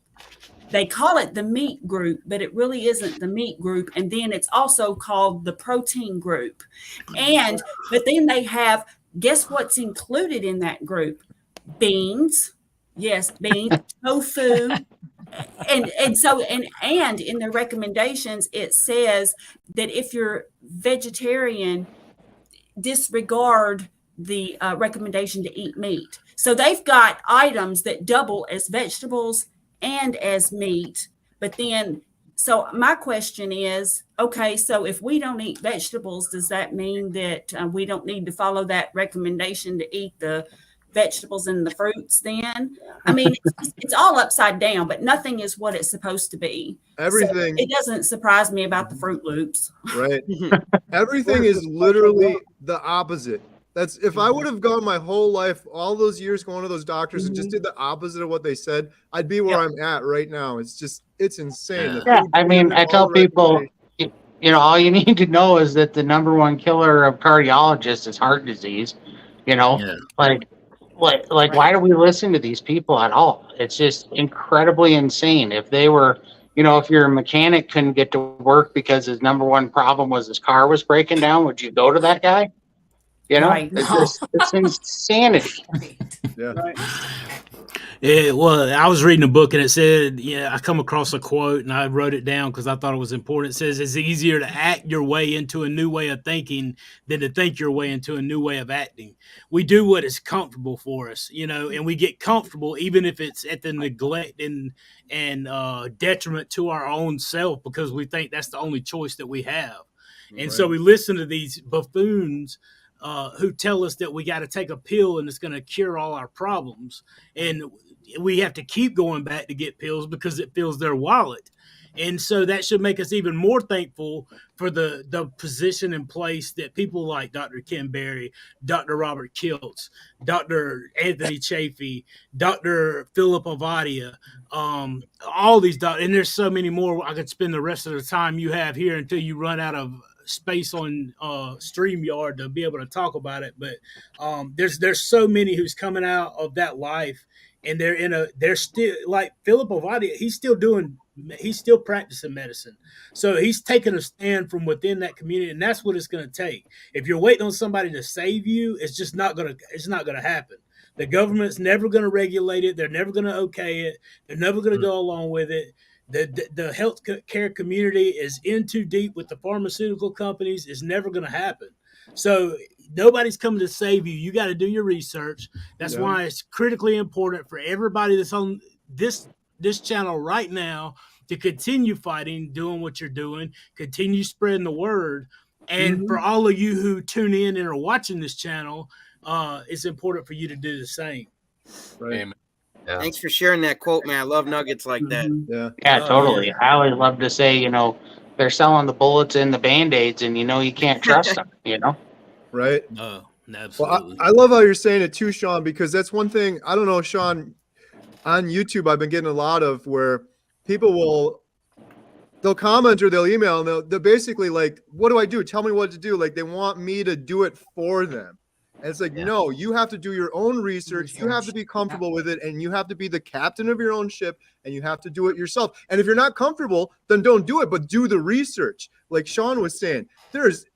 they call it the meat group, but it really isn't the meat group. And then it's also called the protein group. But then they have, guess what's included in that group? Beans. Yes, beans, tofu. And in the recommendations, it says that if you're vegetarian, disregard the recommendation to eat meat. So they've got items that double as vegetables and as meat. But then, so my question is, okay, so if we don't eat vegetables, does that mean that we don't need to follow that recommendation to eat the vegetables and the fruits then? I mean, it's all upside down, but nothing is what it's supposed to be. everything. So it doesn't surprise me about the Fruit Loops. Right. Everything is literally the opposite. That's if I would have gone my whole life, all those years going to those doctors and just did the opposite of what they said, I'd be where I'm at right now. It's insane. Yeah, I mean, I tell people, you know, all you need to know is that the #1 killer of cardiologists is heart disease. You know, like why do we listen to these people at all? It's just incredibly insane. If they were, you know, if your mechanic couldn't get to work because his #1 problem was his car was breaking down, would you go to that guy? You know, it's insanity. Yeah. Right. Well, I was reading a book and it said, I come across a quote and I wrote it down because I thought it was important. It says, it's easier to act your way into a new way of thinking than to think your way into a new way of acting. We do what is comfortable for us, you know, and we get comfortable even if it's at the neglect and detriment to our own self because we think that's the only choice that we have. And so we listen to these buffoons who tell us that we got to take a pill and it's going to cure all our problems. And we have to keep going back to get pills because it fills their wallet. And so that should make us even more thankful for the position in place that people like Dr. Ken Berry, Dr. Robert Kiltz, Dr. Anthony Chafee, Dr. Philip Avadia, all these doctors, and there's so many more. I could spend the rest of the time you have here until you run out of space on StreamYard to be able to talk about it. But there's so many who's coming out of that life, and they're still like Philip Avadia. He's still practicing medicine. So he's taking a stand from within that community, and that's what it's going to take. If you're waiting on somebody to save you, it's not going to happen. The government's never going to regulate it. They're never going to okay it. They're never going to go along with it. The health care community is in too deep with the pharmaceutical companies. It's never going to happen. So nobody's coming to save you. You got to do your research. That's why it's critically important for everybody that's on this channel right now to continue fighting, doing what you're doing, continue spreading the word. And for all of you who tune in and are watching this channel, it's important for you to do the same. Right. Amen. Yeah. Thanks for sharing that quote, man. I love nuggets like that. Yeah, totally. I always love to say, you know, they're selling the bullets and the Band-Aids and, you know, you can't trust them, you know? Right. Absolutely. Well, I love how you're saying it too, Sean, because that's one thing. I don't know, Sean, on YouTube, I've been getting a lot of where people they'll comment or they'll email and they're basically like, what do I do? Tell me what to do. Like they want me to do it for them. And it's like, no, you have to do your own research. You have to be comfortable with it, and you have to be the captain of your own ship, and you have to do it yourself. And if you're not comfortable, then don't do it, but do the research. Like Sean was saying, there's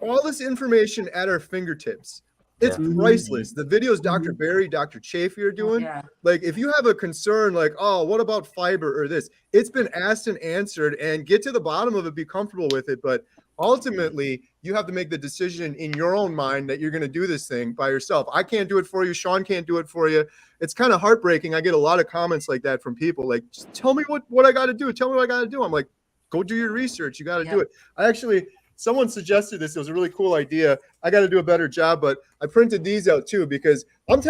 all this information at our fingertips. It's priceless. The videos Dr. Barry, Dr. Chafee are doing, like if you have a concern like, oh, what about fiber or this? It's been asked and answered, and get to the bottom of it, be comfortable with it. But ultimately, you have to make the decision in your own mind that you're going to do this thing by yourself. I can't do it for you. Sean can't do it for you. It's kind of heartbreaking. I get a lot of comments like that from people like, just tell me what I got to do. Tell me what I got to do. I'm like, go do your research. You got to do it. Someone suggested this. It was a really cool idea. I got to do a better job, but I printed these out too because I'm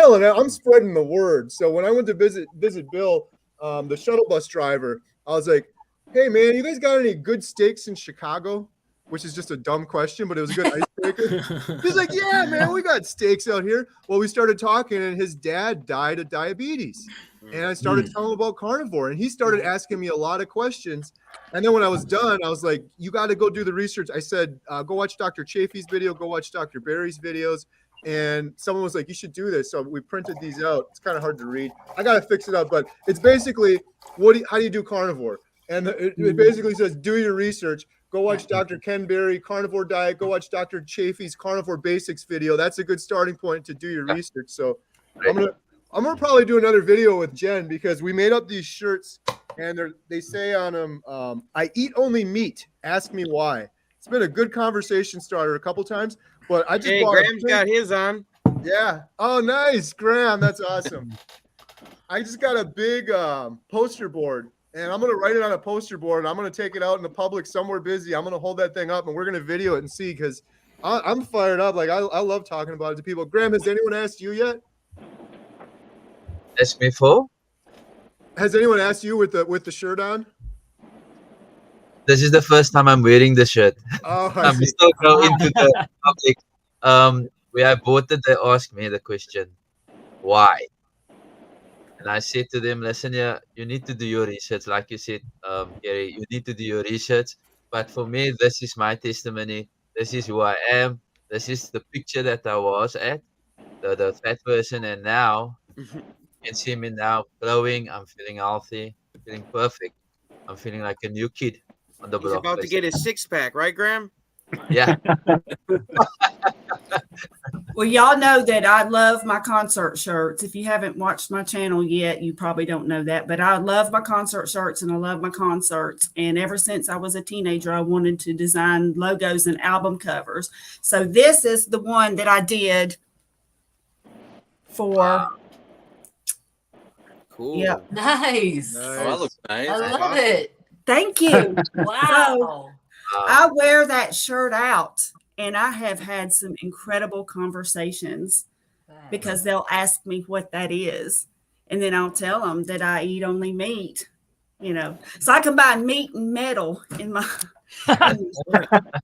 spreading the word. So when I went to visit Bill, the shuttle bus driver, I was like, hey man, you guys got any good steaks in Chicago? Which is just a dumb question, but it was a good icebreaker. He's like, yeah, man, we got steaks out here. Well, we started talking and his dad died of diabetes. And I started telling him about carnivore, and he started asking me a lot of questions. And then when I was done, I was like, you got to go do the research. I said, go watch Dr. Chafee's video, go watch Dr. Barry's videos. And someone was like, you should do this. So we printed these out. It's kind of hard to read. I got to fix it up, but it's basically, how do you do carnivore? And it basically says, do your research. Go watch Dr. Ken Berry, Carnivore Diet. Go watch Dr. Chafee's Carnivore Basics video. That's a good starting point to do your research. So I'm gonna probably do another video with Jen because we made up these shirts and they say on them, I eat only meat. Ask me why. It's been a good conversation starter a couple times, but I just Graham's got his on. Yeah. Oh, nice, Graham. That's awesome. I just got a big poster board. And I'm going to write it on a poster board, and I'm going to take it out in the public somewhere busy. I'm going to hold that thing up, and we're going to video it and see because I'm fired up. Like, I love talking about it to people. Graham, has anyone asked you yet? Ask me for? Has anyone asked you with the shirt on? This is the first time I'm wearing the shirt. Oh, I'm still going into the public. When I bought it, they asked me the question, why? And I said to them, listen, you need to do your research. Like you said, Kerry, you need to do your research. But for me, this is my testimony. This is who I am. This is the picture that I was at, the fat person. And now, you can see me now glowing. I'm feeling healthy, feeling perfect. I'm feeling like a new kid on the block. He's about to get his six-pack, right, Graham? Yeah. Well, y'all know that I love my concert shirts. If you haven't watched my channel yet, you probably don't know that, but I love my concert shirts and I love my concerts. And ever since I was a teenager, I wanted to design logos and album covers. So this is the one that I did for. Cool. Yeah. Nice. Oh, that looks nice. I love it. Thank you. Wow. I wear that shirt out. And I have had some incredible conversations because they'll ask me what that is. And then I'll tell them that I eat only meat, So I combine meat and metal in my. I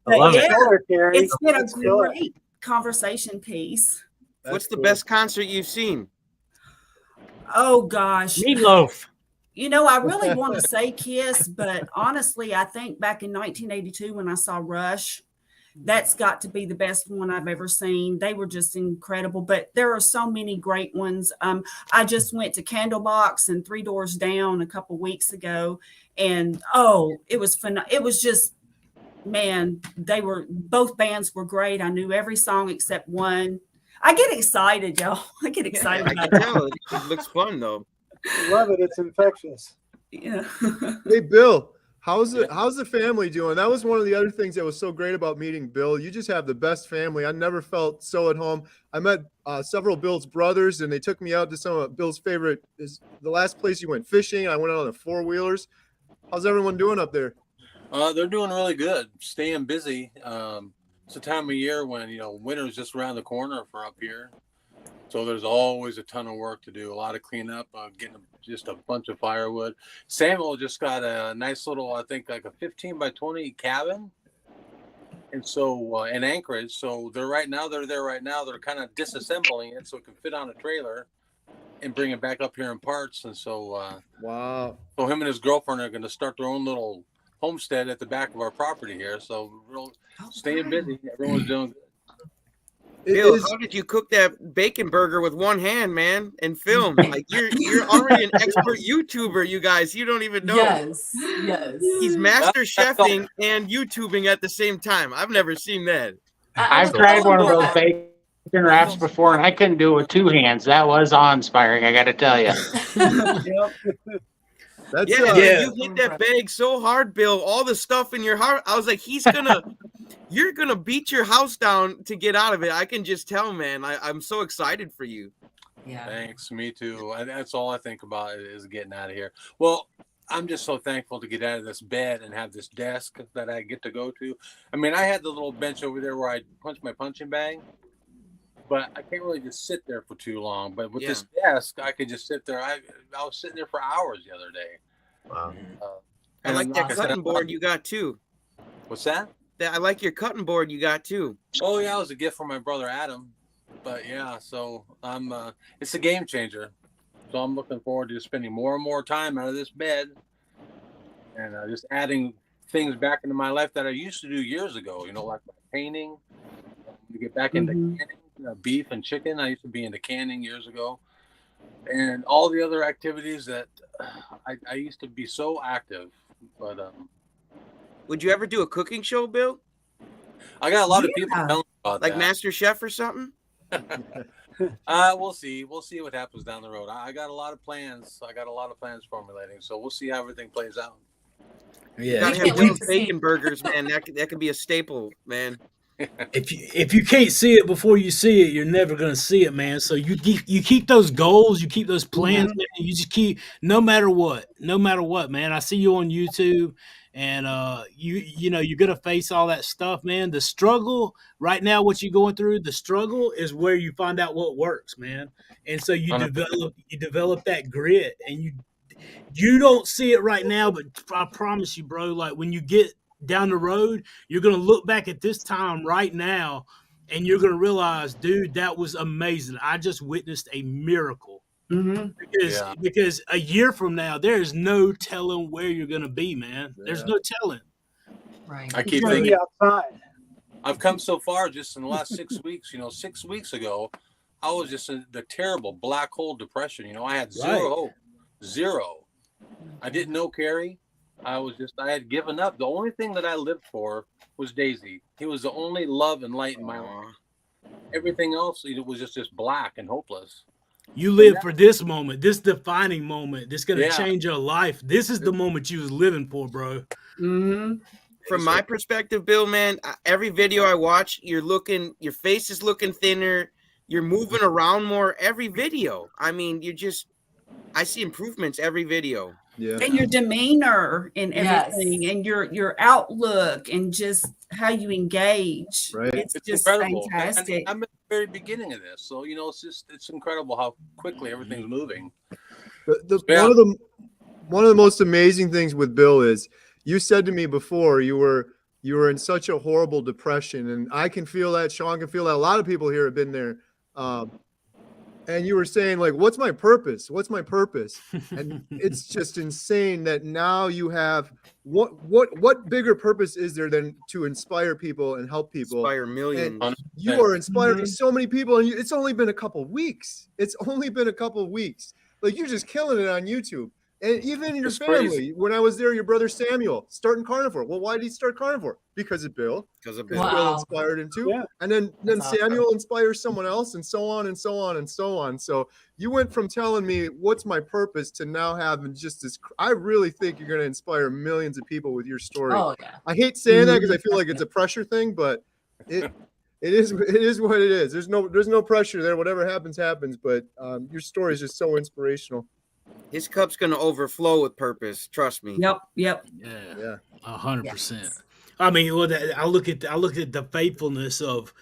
love it. It's been a great conversation piece. What's the best concert you've seen? Oh, gosh. Meatloaf. I really want to say Kiss, but honestly, I think back in 1982 when I saw Rush, that's got to be the best one I've ever seen. They were just incredible, but there are so many great ones. I just went to Candlebox and Three Doors Down a couple weeks ago, and it was fun. It was just, man, both bands were great. I knew every song except one. I get excited, y'all. I get excited. I can tell. It looks fun though. I love it. It's infectious. Yeah. Hey, Bill. How's the family doing? That was one of the other things that was so great about meeting Bill. You just have the best family. I never felt so at home. I met several Bill's brothers, and they took me out to some of Bill's favorite. Is the last place you went fishing. I went out on the four-wheelers. How's everyone doing up there? They're doing really good, staying busy. It's a time of year when winter's just around the corner for up here. So there's always a ton of work to do, a lot of cleanup, getting just a bunch of firewood. Samuel just got a nice little, I think like a 15 by 20 cabin. And so in Anchorage, so they're there right now. They're kind of disassembling it so it can fit on a trailer. and bring it back up here in parts. And so, wow. So him and his girlfriend are going to start their own little homestead at the back of our property here. So real staying busy. Everyone's doing good. Bill, how did you cook that bacon burger with one hand, man, and film? Like you're already an expert YouTuber, you guys. You don't even know. Yes. He's master chefing and YouTubing at the same time. I've never seen that. I've tried one of those bacon wraps before, and I couldn't do it with two hands. That was awe-inspiring, I got to tell you. That's you hit that bag so hard, Bill. All the stuff in your heart. I was like, you're gonna beat your house down to get out of it. I can just tell, man. I'm so excited for you. Yeah. Thanks. Me too. That's all I think about is getting out of here. Well, I'm just so thankful to get out of this bed and have this desk that I get to go to. I mean, I had the little bench over there where I punch my punching bag, but I can't really just sit there for too long. But with this desk, I could just sit there. I was sitting there for hours the other day. Wow. I like that cutting board you got too. What's that? I like your cutting board you got too. Oh yeah, it was a gift from my brother Adam. But yeah, so I'm it's a game changer. So I'm looking forward to spending more and more time out of this bed and just adding things back into my life that I used to do years ago, you know, like my painting, to get back into canning, beef and chicken. I used to be into canning years ago, and all the other activities that I used to be so active. But would you ever do a cooking show, Bill? I got a lot of people telling me about like that. Master Chef or something. We'll see. We'll see what happens down the road. I got a lot of plans. I got a lot of plans formulating, so we'll see how everything plays out. You gotta have those bacon burgers, man. That could be a staple, man. If you can't see it before you see it, you're never gonna see it, man. So you keep those goals, you keep those plans, man. You just keep no matter what, man. I see you on YouTube, and you know you're gonna face all that stuff, man. The struggle right now, what you're going through, the struggle is where you find out what works, man. And so you develop that grit, and you don't see it right now, but I promise you, bro, like when you get down the road, you're going to look back at this time right now and you're going to realize, dude, that was amazing. I just witnessed a miracle. Because a year from now, there is no telling where you're going to be, man. There's no telling. Right. I keep thinking outside. I've come so far just in the last 6 weeks. You know, 6 weeks ago, I was just in the terrible black hole depression. You know, I had zero hope. Zero. I didn't know Kerry. I had given up. The only thing that I lived for was Daisy. He was the only love and light in my life. Everything else, it was just black and hopeless. You live for this moment, this defining moment. This going to change your life. This is the moment you was living for, bro. From my perspective, Bill, man, every video I watch, your face is looking thinner. You're moving around more every video. I mean, I see improvements every video. Yeah. And your demeanor and everything, and your outlook, and just how you engage. Right. It's just incredible. fantastic. And I'm at the very beginning of this, so you know, it's incredible how quickly everything's moving. One of the most amazing things with Bill is you said to me before you were in such a horrible depression, and I can feel that. Sean can feel that. A lot of people here have been there. And you were saying, like, what's my purpose? What's my purpose? And it's just insane that now you have what bigger purpose is there than to inspire people and help people? Inspire millions. And you are inspiring so many people, and it's only been a couple of weeks. Like, you're just killing it on YouTube. And even in your family, crazy. When I was there, your brother Samuel starting Carnivore. Well, why did he start Carnivore? Because of Bill. Because Bill inspired him too. Yeah. And then Samuel inspires someone else, and so on and so on and so on. So you went from telling me what's my purpose to now having just this. I really think you're going to inspire millions of people with your story. Oh, yeah. I hate saying that because I feel like it's a pressure thing, but it is what it is. There's no pressure there. Whatever happens. But your story is just so inspirational. His cup's going to overflow with purpose. Trust me. Yep. Yeah. 100%. I mean, I look at the faithfulness of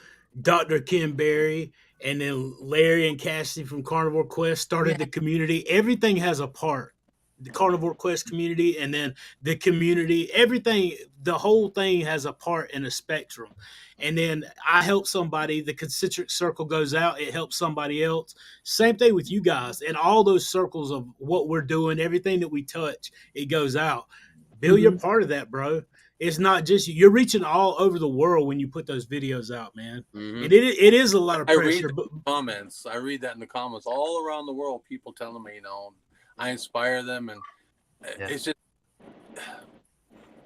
Dr. Ken Berry, and then Larry and Cassidy from Carnivore Quest started the community. Everything has a part. the Carnivore Quest community, and then the community. Everything, the whole thing has a part in a spectrum. And then I help somebody, the concentric circle goes out, it helps somebody else. Same thing with you guys. And all those circles of what we're doing, everything that we touch, it goes out. Bill, you're part of that, bro. It's not just you. You're reaching all over the world when you put those videos out, man. And it is a lot of pressure. I read the comments. I read that in the comments all around the world. People telling me, I inspire them, and it's just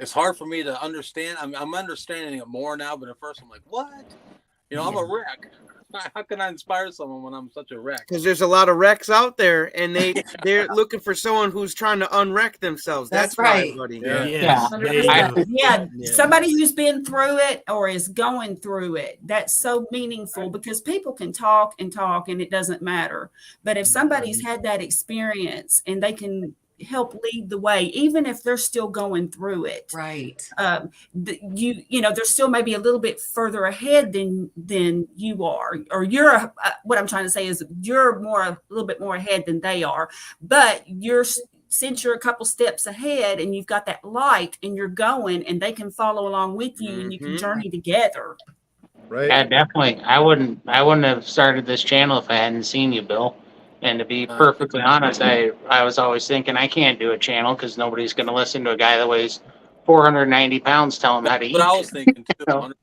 it's hard for me to understand. I'm understanding it more now, but at first I'm like, what? I'm a wreck. How can I inspire someone when I'm such a wreck? Because there's a lot of wrecks out there, and they're looking for someone who's trying to unwreck themselves. That's right, buddy. Yeah. Somebody who's been through it or is going through it. That's so meaningful because people can talk and talk, and it doesn't matter. But if somebody's had that experience and they can help lead the way, even if they're still going through it, right? They're still maybe a little bit further ahead than you are, or you're. What I'm trying to say is you're a little bit more ahead than they are, but since you're a couple steps ahead and you've got that light and you're going, and they can follow along with you, and you can journey together. Right. Yeah, definitely. I wouldn't have started this channel if I hadn't seen you, Bill. And to be perfectly honest, I was always thinking I can't do a channel because nobody's going to listen to a guy that weighs 490 pounds telling him how to eat. But I was thinking too.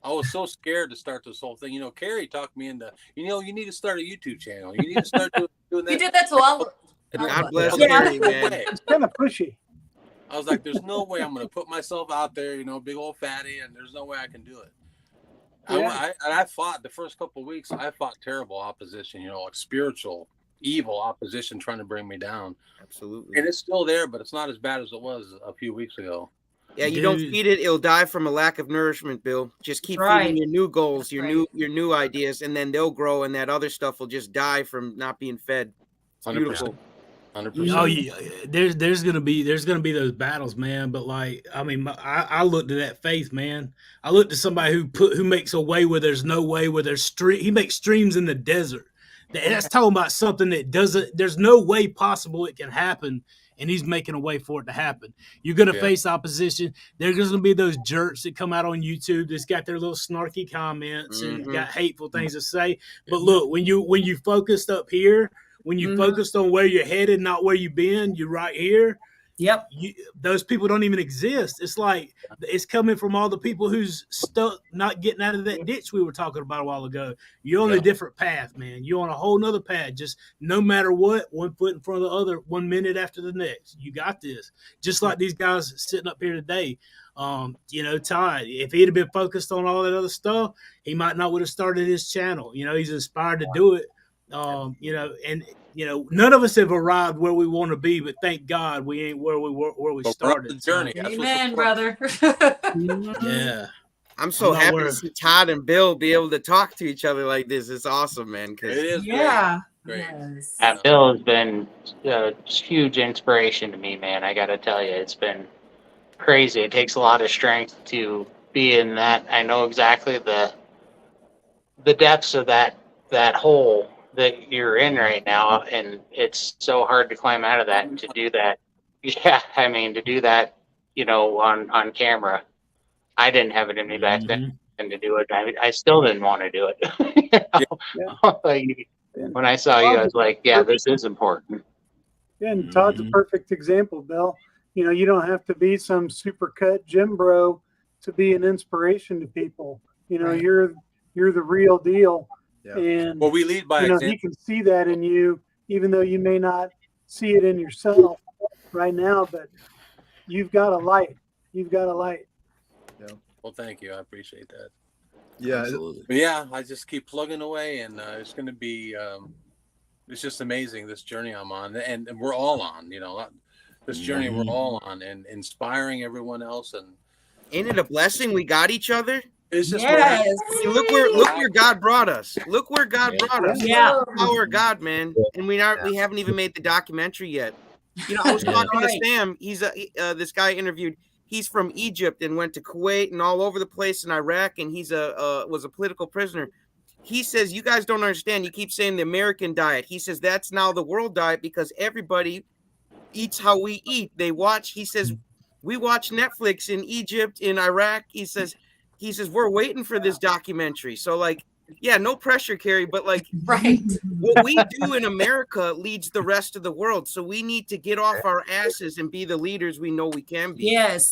I was so scared to start this whole thing. Kerry talked me into, you need to start a YouTube channel. You need to start doing that. You did that to all. God bless Kerry, man. It's kind of pushy. I was like, there's no way I'm going to put myself out there, big old fatty, and there's no way I can do it. Yeah. I fought the first couple of weeks. I fought terrible opposition, like spiritual, evil opposition trying to bring me down. Absolutely. And it's still there, but it's not as bad as it was a few weeks ago. Yeah, you don't feed it; it'll die from a lack of nourishment, Bill. Just keep feeding your new goals, your new ideas, and then they'll grow, and that other stuff will just die from not being fed. It's 100%. beautiful. 100%. Oh yeah, there's gonna be those battles, man. But I looked at that faith, man. I looked at somebody who makes a way where there's no way, where there's he makes streams in the desert. That's talking about something that there's no way possible it can happen, and he's making a way for it to happen. You're gonna face opposition. There's gonna be those jerks that come out on YouTube that's got their little snarky comments and got hateful things to say. But look, when you focused up here. When you focused on where you're headed, not where you've been, you're right here. Yep. Those people don't even exist. It's like it's coming from all the people who's stuck, not getting out of that ditch we were talking about a while ago. You're on a different path, man. You're on a whole nother path. Just no matter what, one foot in front of the other, 1 minute after the next. You got this. Just like these guys sitting up here today. Ty, if he'd have been focused on all that other stuff, he might not would have started his channel. He's inspired to do it. None of us have arrived where we want to be, but thank God we ain't where we started. The journey. Amen, brother. Yeah. I'm so happy to see Todd and Bill be able to talk to each other like this. It's awesome, man. It is great. Yes. Bill has been a huge inspiration to me, man. I got to tell you, it's been crazy. It takes a lot of strength to be in that. I know exactly the depths of that hole that you're in right now, and it's so hard to climb out of that and to do that. Yeah, to do that, on camera. I didn't have it in me back then to do it. I still didn't want to do it. When I saw you, I was like, yeah, this is important. Yeah, and Todd's a perfect example, Bill. You don't have to be some super cut gym bro to be an inspiration to people. You're the real deal. Yeah. And we lead by example. He can see that in you, even though you may not see it in yourself right now, but you've got a light. You've got a light. Yeah. Well, thank you. I appreciate that. Yeah. Absolutely. But yeah, I just keep plugging away, and it's going to be, it's just amazing, this journey I'm on, and we're all on, this journey we're all on, and inspiring everyone else. And ain't it a blessing we got each other? It's just look where God brought us. Look where God brought us. Yeah, power of God, man. And we haven't even made the documentary yet. I was talking to Sam. He's this guy interviewed. He's from Egypt and went to Kuwait and all over the place in Iraq, and he's was a political prisoner. He says, you guys don't understand. You keep saying the American diet. He says that's now the world diet because everybody eats how we eat. They watch. He says we watch Netflix in Egypt, in Iraq. He says we're waiting for this documentary. So like, yeah, no pressure, Kerry, but like, right, what we do in America leads the rest of the world. So we need to get off our asses and be the leaders we know we can be. Yes.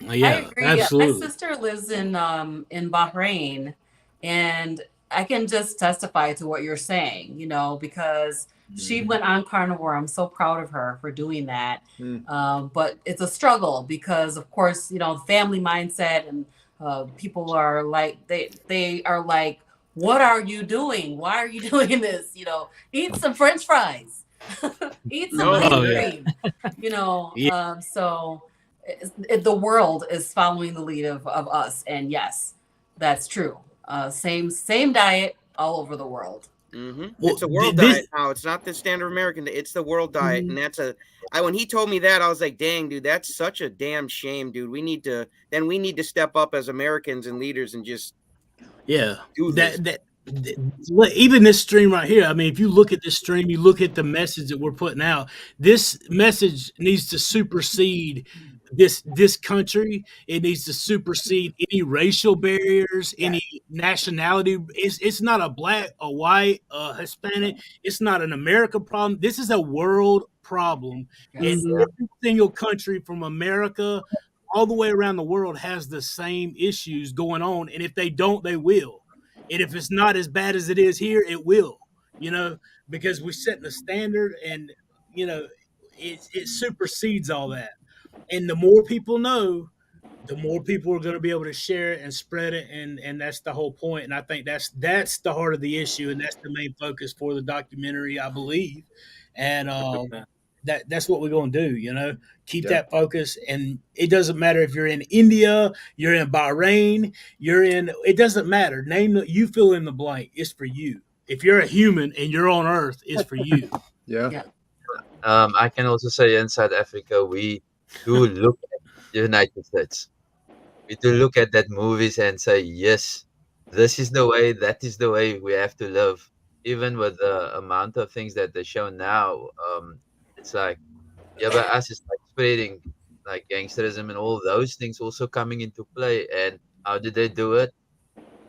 I agree. Absolutely. My sister lives in Bahrain, and I can just testify to what you're saying, you know, because she went on carnivore. I'm so proud of her for doing that. But it's a struggle because, of course, you know, family mindset, and people are like, they are like, what are you doing? Why are you doing this? You know, eat some French fries, eat some ice cream, you know. So the world is following the lead of us. And yes, that's true. Same diet all over the world. Well, it's a world diet now. It's not the standard American. It's the world diet, and that's when he told me that, I was like, "Dang, dude, that's such a damn shame, dude. We need to step up as Americans and leaders and just do this." Even this stream right here. I mean, if you look at this stream, you look at the message that we're putting out. This message needs to supersede this country. It needs to supersede any racial barriers, any nationality. It's not a black, a white, a Hispanic. It's not an American problem. This is a world problem. And every single country from America all the way around the world has the same issues going on. And if they don't, they will. And if it's not as bad as it is here, it will, you know, because we're setting a standard, and, you know, it supersedes all that. And the more people know, the more people are going to be able to share it and spread it. And that's the whole point. And I think that's the heart of the issue. And that's the main focus for the documentary, I believe. And that's what we're going to do, you know, keep that focus. And it doesn't matter if you're in India, you're in Bahrain, it doesn't matter. You fill in the blank. It's for you. If you're a human and you're on Earth, it's for you. I can also say in South Africa, we do look at the United States. We do look at that movies and say, yes, this is the way, that is the way we have to live. Even with the amount of things that they show now, it's like, but us is like spreading like gangsterism and all those things also coming into play. And how did they do it?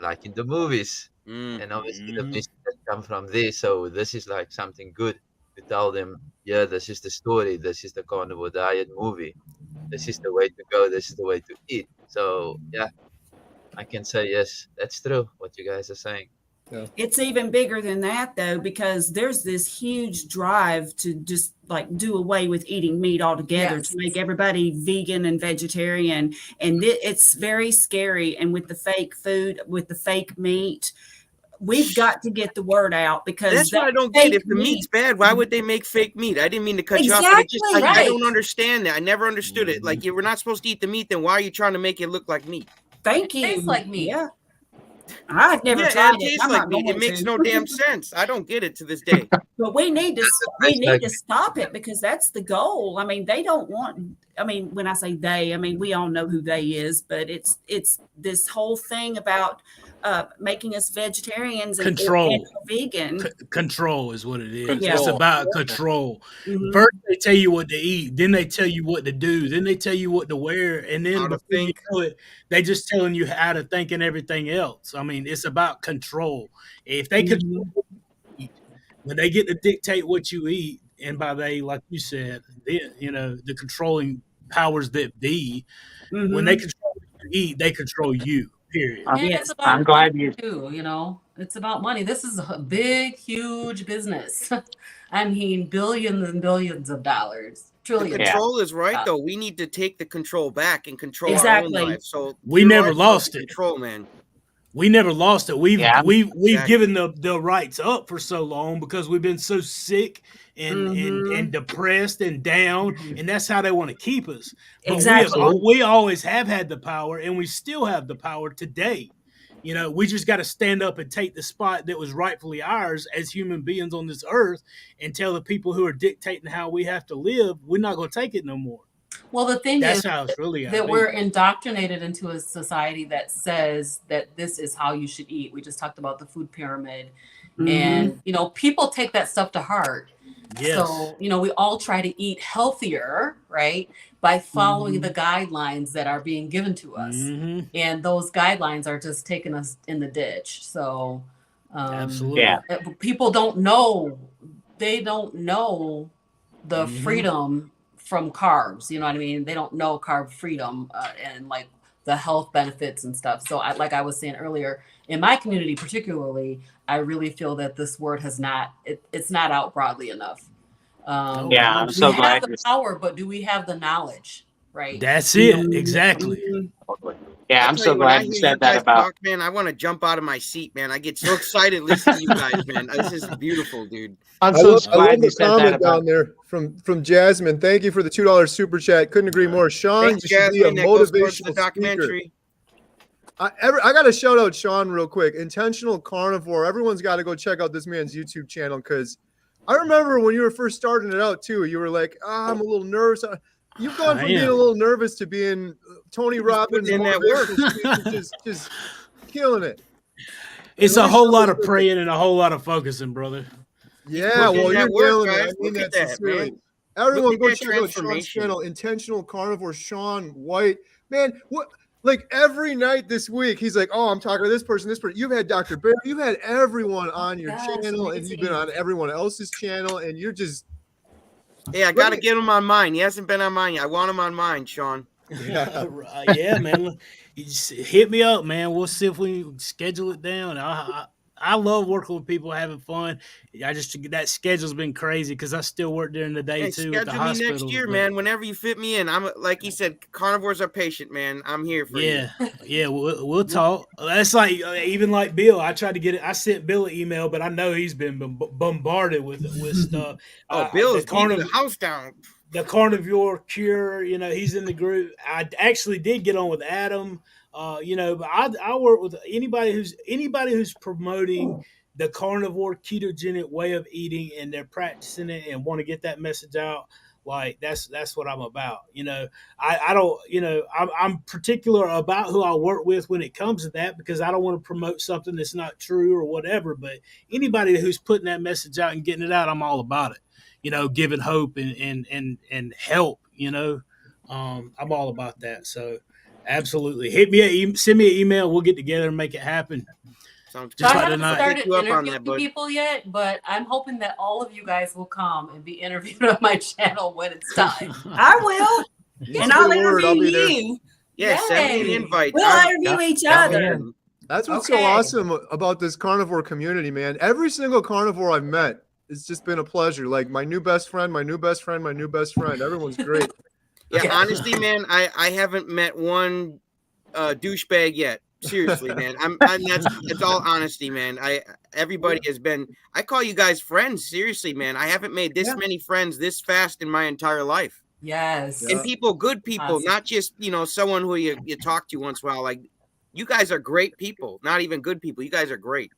Like in the movies. And obviously the message that come from there. So this is like something good to tell them, this is the story. This is the Carnivore Diet movie. This is the way to go. This is the way to eat. So I can say, yes, that's true what you guys are saying. It's even bigger than that, though, because there's this huge drive to just like do away with eating meat altogether, to make everybody vegan and vegetarian. And it's very scary. And with the fake food, with the fake meat, we've got to get the word out, because that's what I don't get. If the meat's bad, why would they make fake meat? I didn't mean to cut you off, but I don't understand that. I never understood it. Like, you were not supposed to eat the meat, then why are you trying to make it look like meat? Thank you. It tastes like meat. Yeah. I've never tried it. Tastes like meat. It makes no damn sense. I don't get it to this day. But we need to stop it, because that's the goal. I mean, they don't want. I mean, when I say they, I mean we all know who they is. But it's this whole thing about making us vegetarians and vegan. Control is what it is. Control. It's about control. First they tell you what to eat, then they tell you what to do, then they tell you what to wear, and then before you know it, they just telling you how to think and everything else. I mean, it's about control. If they control what you eat, when they get to dictate what you eat, and by they, like you said, then, you know, the controlling powers that be, when they control what you eat, they control you. Period. Yes, I'm glad you too. You know, it's about money. This is a big, huge business. I mean, billions and billions of dollars, trillions. The control is right, though. We need to take the control back and control our own life. So we never lost it. Control, man. We never lost it. We've given the rights up for so long because we've been so sick and depressed and down, and that's how they want to keep us. But we always have had the power, and we still have the power today. You know, we just got to stand up and take the spot that was rightfully ours as human beings on this earth, and tell the people who are dictating how we have to live, we're not going to take it no more. Well, the thing is really that we're indoctrinated into a society that says that this is how you should eat. We just talked about the food pyramid, and you know, people take that stuff to heart. Yes. So, we all try to eat healthier, right? By following the guidelines that are being given to us. Mm-hmm. And those guidelines are just taking us in the ditch. So, Absolutely. Yeah. people don't know. They don't know the Mhm. freedom from carbs. You know what I mean? They don't know carb freedom and like the health benefits and stuff. So like I was saying earlier, in my community particularly, I really feel that this word has not, it's not out broadly enough. Yeah, I'm we so have glad the power, but do we have the knowledge? Right. That's it. Exactly. Yeah, I'll I'm tell so you, when I glad you hear said that guys about. talk, man, I want to jump out of my seat, man. I get so excited listening to you guys, man. This is beautiful, dude. I'm I so love glad you the said that comment about. down there from Jasmine. Thank you for the $2 super chat. Couldn't agree more. Sean, Thanks, you should be a Jasmine. That goes towards the motivational speaker. documentary. I got to shout out Sean real quick. Intentional Carnivore. Everyone's got to go check out this man's YouTube channel because I remember when you were first starting it out too. You were like, I'm a little nervous. You've gone from being a little nervous to being Tony Robbins in that work. motivational speaker, just killing it. It's a whole lot of praying and a whole lot of focusing, brother. Yeah, well, you're killing it. I mean, Look at that's that, man. sincerely. Everyone Look go at that check out Sean's transformation. channel, Intentional Carnivore, Sean White. Man, what? Like every night this week, he's like, "Oh, I'm talking to this person, this person." You've had Dr. Bear, you've had everyone on your channel, and you've been on everyone else's channel, and you're just. Yeah, I got to get him on mine. He hasn't been on mine yet. I want him on mine, Sean. Yeah, man. You just hit me up, man. We'll see if we can schedule it down. I love working with people, having fun. That schedule's been crazy because I still work during the day too at the Schedule me hospital. next year, man. Whenever you fit me in, I'm like he said, carnivores are patient, man. I'm here for you. Yeah, we'll talk. That's like even like Bill. I tried to get it. I sent Bill an email, but I know he's been bombarded with stuff. Bill is beating the house down. The Carnivore Cure, he's in the group. I actually did get on with Adam, but I work with anybody who's promoting the carnivore ketogenic way of eating and they're practicing it and want to get that message out. Like that's what I'm about. I don't, I'm particular about who I work with when it comes to that because I don't want to promote something that's not true or whatever. But anybody who's putting that message out and getting it out, I'm all about it. Giving hope and help, I'm all about that. So absolutely. Send me an email. We'll get together and make it happen. So I haven't started interviewing people yet, but I'm hoping that all of you guys will come and be interviewed on my channel when it's time. I will. And I'll interview you. Yeah, send me an invite. We'll interview each other. That's what's so awesome about this carnivore community, man. Every single carnivore I've met, it's just been a pleasure. Like my new best friend, my new best friend, my new best friend. Everyone's great. Yeah, honestly, man, I haven't met one douchebag yet. Seriously, man. That's all honesty, man. Everybody has been. I call you guys friends. Seriously, man. I haven't made this many friends this fast in my entire life. Yes. And people, good people, not just someone who you talk to once in a while. Like you guys are great people, not even good people. You guys are great.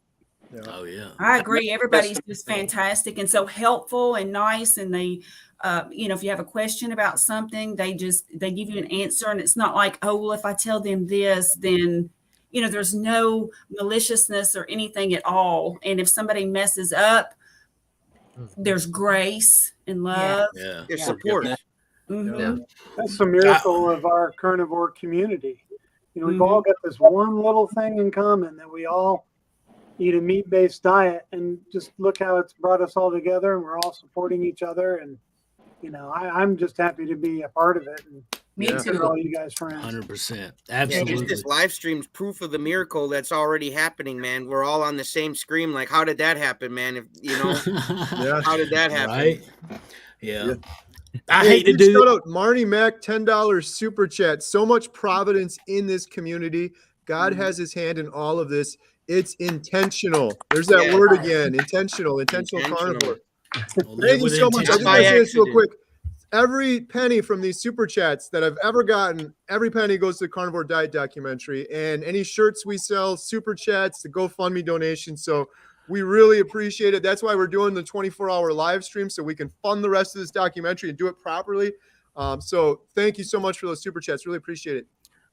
Yeah. Oh yeah, I agree. Everybody's just fantastic and so helpful and nice. And they, if you have a question about something, they give you an answer. And it's not like, oh, well, if I tell them this, then, there's no maliciousness or anything at all. And if somebody messes up, there's grace and love. Yeah. There's support. Mm-hmm. That's the miracle of our carnivore community. We've all got this one little thing in common that we all eat a meat-based diet, and just look how it's brought us all together, and we're all supporting each other. And I'm just happy to be a part of it. And me too. All you guys friends. 100%, absolutely. Yeah, this live stream's proof of the miracle that's already happening, man. We're all on the same screen. Like, how did that happen, man? How did that happen? Right? Yeah. I hate to do shout out Marnie Mac, $10 super chat. So much providence in this community. God has his hand in all of this. It's intentional. There's that word again. Intentional carnivore. Thank you so much. I just want to say this real quick. Every penny from these super chats that I've ever gotten, every penny goes to the Carnivore Diet Documentary. And any shirts we sell, super chats, the GoFundMe donations. So we really appreciate it. That's why we're doing the 24-hour live stream, so we can fund the rest of this documentary and do it properly. So thank you so much for those super chats. Really appreciate it.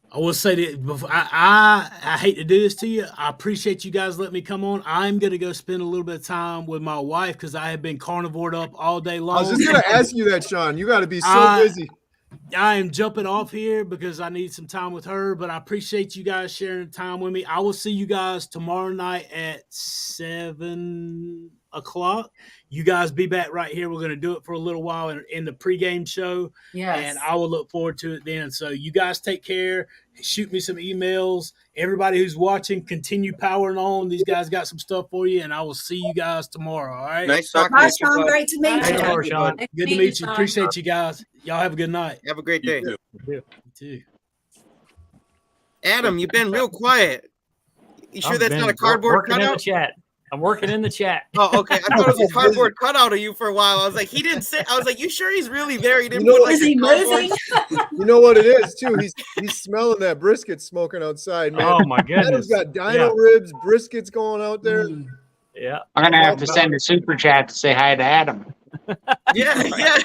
I will say that before, I hate to do this to you. I appreciate you guys letting me come on. I'm gonna go spend a little bit of time with my wife because I have been carnivored up all day long. I was just gonna ask you that, Sean. You got to be so busy. I am jumping off here because I need some time with her, but I appreciate you guys sharing the time with me. I will see you guys tomorrow night at 7 o'clock. You guys be back right here. We're going to do it for a little while in the pregame show. Yes. And I will look forward to it then. So you guys take care. Shoot me some emails. Everybody who's watching, continue powering on. These guys got some stuff for you, and I will see you guys tomorrow. All right. Nice talking Bye, to you. Sean. bud. Great to meet Hey, you. Sean. Good to meet you. Appreciate you guys. Y'all have a good night. Have a great day. You too. Adam, you've been real quiet. You sure that's not a cardboard working in the cutout? chat. I'm working in the chat. Oh, okay. I thought it was a cardboard cutout of you for a while. I was like, he didn't say. I was like, you sure he's really there? He didn't You know put what? like Is he a cardboard- moving? You know what it is too. He's smelling that brisket smoking outside, man. Oh my goodness. Adam's got dino ribs, briskets going out there. Yeah. I'm gonna have to send a super chat to say hi to Adam. Yeah, yeah.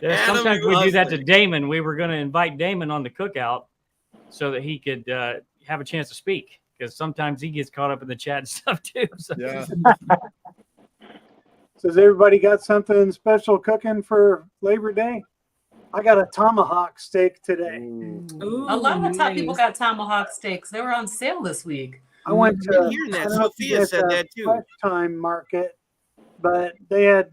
Yeah, Adam, sometimes you we do love that to it. Damon. We were going to invite Damon on the cookout so that he could have a chance to speak because sometimes he gets caught up in the chat and stuff too. So. Yeah. So has everybody got something special cooking for Labor Day? I got a tomahawk steak today. Ooh, A lot of nice. people got tomahawk steaks. They were on sale this week. I went I've to been hearing that. I don't know if you Sophia guys said have that too. Fresh Time Market, but they had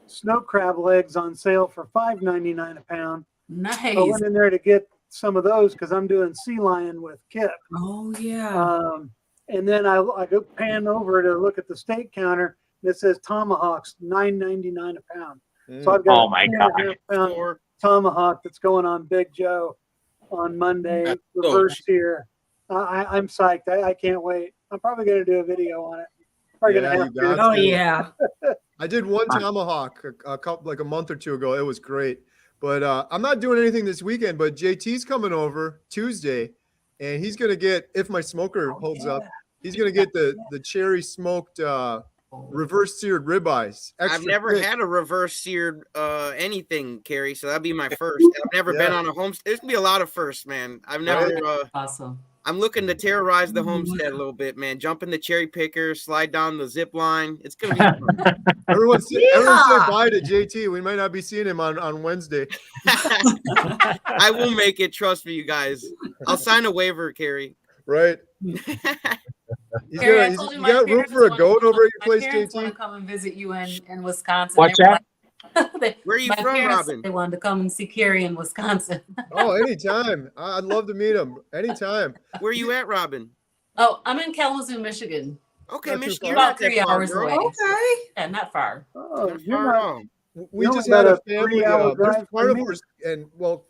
snow crab legs on sale for $5.99 a pound. Nice. I went in there to get some of those because I'm doing sea lion with Kip. Oh, yeah. And then I go pan over to look at the steak counter and it says tomahawks $9.99 a pound. So I've got Oh my God. 2.5 pound tomahawk that's going on Big Joe on Monday. That's Reverse here. I'm psyched. I can't wait. I'm probably going to do a video on it. Probably Yeah, going to you have got to. Oh, yeah. I did one tomahawk a couple like a month or two ago. It was great. But I'm not doing anything this weekend, but JT's coming over Tuesday and he's gonna get, if my smoker holds up, he's gonna get the cherry smoked reverse seared ribeyes. I've never had a reverse seared anything, Kerry, so that'd be my first. I've never been on a homestead. There's gonna be a lot of firsts, man. I've never Awesome. I'm looking to terrorize the homestead a little bit, man. Jump in the cherry picker, slide down the zip line. It's gonna be fun. Everyone say bye to JT. We might not be seeing him on Wednesday. I will make it. Trust me, you guys. I'll sign a waiver, Kerry. Right. Kerry, I You told you my got room parents for a wanna goat come- over at my your place, parents want JT? to come and visit you in Wisconsin. What's They were that? Where are you my from, parents said Robin? They wanted to come and see Kerry in Wisconsin. Oh, anytime. I'd love to meet him. Anytime. Where are you at, Robin? Oh, I'm in Kalamazoo, Michigan. Okay, Not too Michigan. far. You're About not that 3 far, hours girl. away. Okay. Yeah, not far. Oh, Not you're far at not, all. We You're just about had a a family. 3-hour There's drive from me. carnivores and well,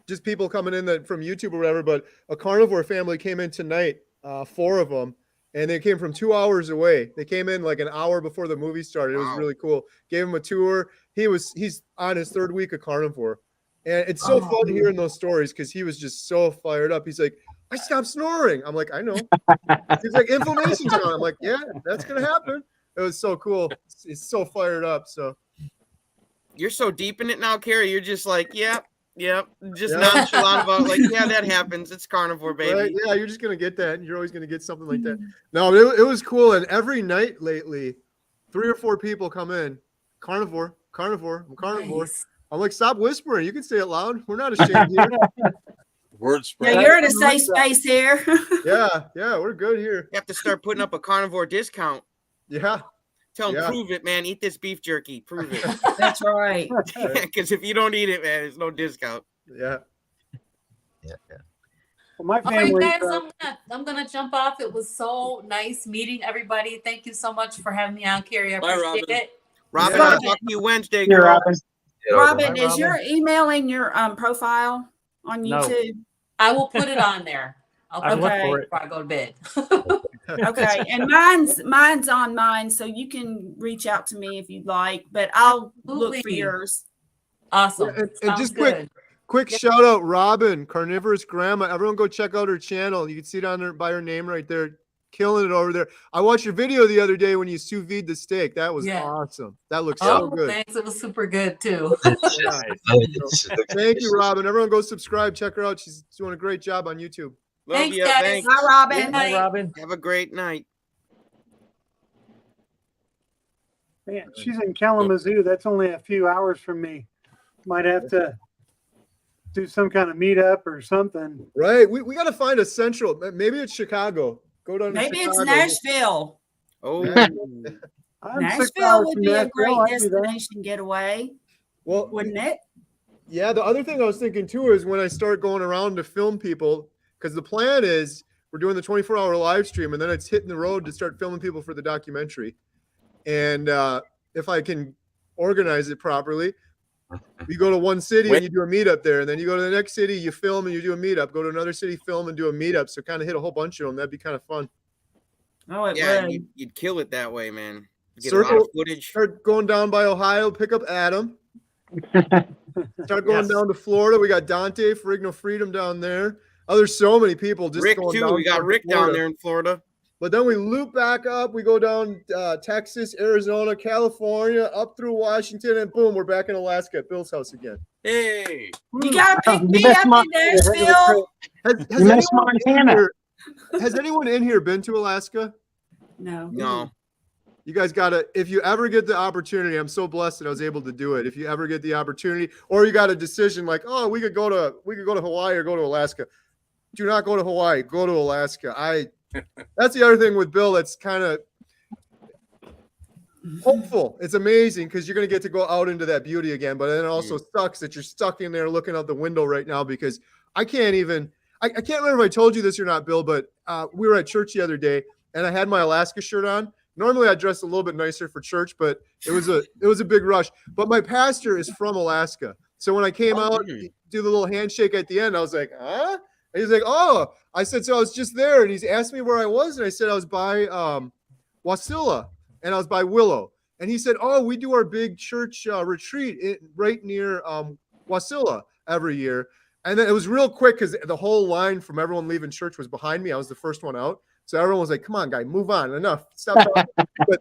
just people coming in from YouTube or whatever. But a carnivore family came in tonight, 4 of them, and they came from 2 hours away. They came in like an hour before the movie started. It was Wow. really cool. Gave him a tour. He's on his 3rd week of carnivore, and it's so fun hearing those stories because he was just so fired up. He's like, I stopped snoring. I'm like, I know. He's like, inflammation's gone. I'm like, yeah, that's gonna happen. It was so cool. It's so fired up. So You're so deep in it now, Kerry. You're just like, yep. Just Yeah. nonchalant about like, yeah, that happens. It's carnivore, baby. right? Yeah, you're just gonna get that. You're always gonna get something like that. No, it was cool. And every night lately, 3 or 4 people come in. Carnivore. I'm carnivore. Nice. I'm like, stop whispering. You can say it loud. We're not ashamed here. Word Yeah, spread. you're in a safe space here. yeah, we're good here. You have to start putting up a carnivore discount. Yeah. Tell them, Yeah. prove it, man. Eat this beef jerky. Prove it. That's right. Because if you don't eat it, man, there's no discount. Yeah. Well, my All right, family. guys, I'm gonna jump off. It was so nice meeting everybody. Thank you so much for having me on, Kerry. I Bye, appreciate Robin. it. Robin, Yeah. I'll talk to you Wednesday, Here, girl. Robin. Robin, Bye, is your email in your profile on No. YouTube? I will put it on there. I'll I put look it for on it. before I go to bed. Okay, and mine's on mine, so you can reach out to me if you'd like, but I'll look for Absolutely. yours. Awesome. And Sounds just good. quick shout out, Robin, Carnivorous Grandma. Everyone go check out her channel. You can see it on there by her name right there. killing it over there. I watched your video the other day when you sous vide the steak. That was awesome. That looks so good. Thanks. It was super good too. Thank you, Robin. Everyone go subscribe. Check her out. She's doing a great job on YouTube. Love Thanks, you. guys. Thanks. Bye, Robin. Hi, Robin. Have a great night. Man, she's in Kalamazoo. That's only a few hours from me. Might have to do some kind of meetup or something. Right. We got to find a central. Maybe it's Chicago. Go down to Maybe Chicago. it's Nashville. Oh, I'm 6 Nashville hours would from be a Nashville. great I'd do that. destination getaway, Well, wouldn't it? yeah. The other thing I was thinking too is when I start going around to film people, because the plan is we're doing the 24-hour live stream, and then it's hitting the road to start filming people for the documentary. And if I can organize it properly, you go to one city and you do a meetup there, and then you go to the next city, you film and you do a meetup. Go to another city, film and do a meetup. So kind of hit a whole bunch of them. That'd be kind of fun. Oh, it yeah, would. you'd kill it that way, man. Get a lot of footage. Start going down by Ohio, pick up Adam. Start going down to Florida. We got Dante, Ferrigno Freedom down there. Oh, there's so many people. Just Rick going too. down We got Rick down there in Florida. But then we loop back up. We go down Texas, Arizona, California, up through Washington, and boom, we're back in Alaska at Bill's house again. Hey, You gotta pick me up in Nashville. Has anyone in here been to Alaska? No. No. You guys gotta, if you ever get the opportunity, I'm so blessed that I was able to do it. If you ever get the opportunity, or you got a decision like, oh, we could go to Hawaii or go to Alaska. Do not go to Hawaii. Go to Alaska. That's the other thing with Bill that's kind of hopeful. It's amazing because you're going to get to go out into that beauty again, but then it also sucks that you're stuck in there looking out the window right now because I can't remember if I told you this or not, Bill, but we were at church the other day and I had my Alaska shirt on. Normally I dress a little bit nicer for church, but it was a big rush. But my pastor is from Alaska. So when I came out, do the little handshake at the end, I was like, huh? And he's like, oh, I said, so I was just there. And he's asked me where I was. And I said, I was by Wasilla and I was by Willow. And he said, oh, we do our big church retreat right near Wasilla every year. And then it was real quick because the whole line from everyone leaving church was behind me. I was the first one out. So everyone was like, come on, guy, move on. Enough. Stop talking. But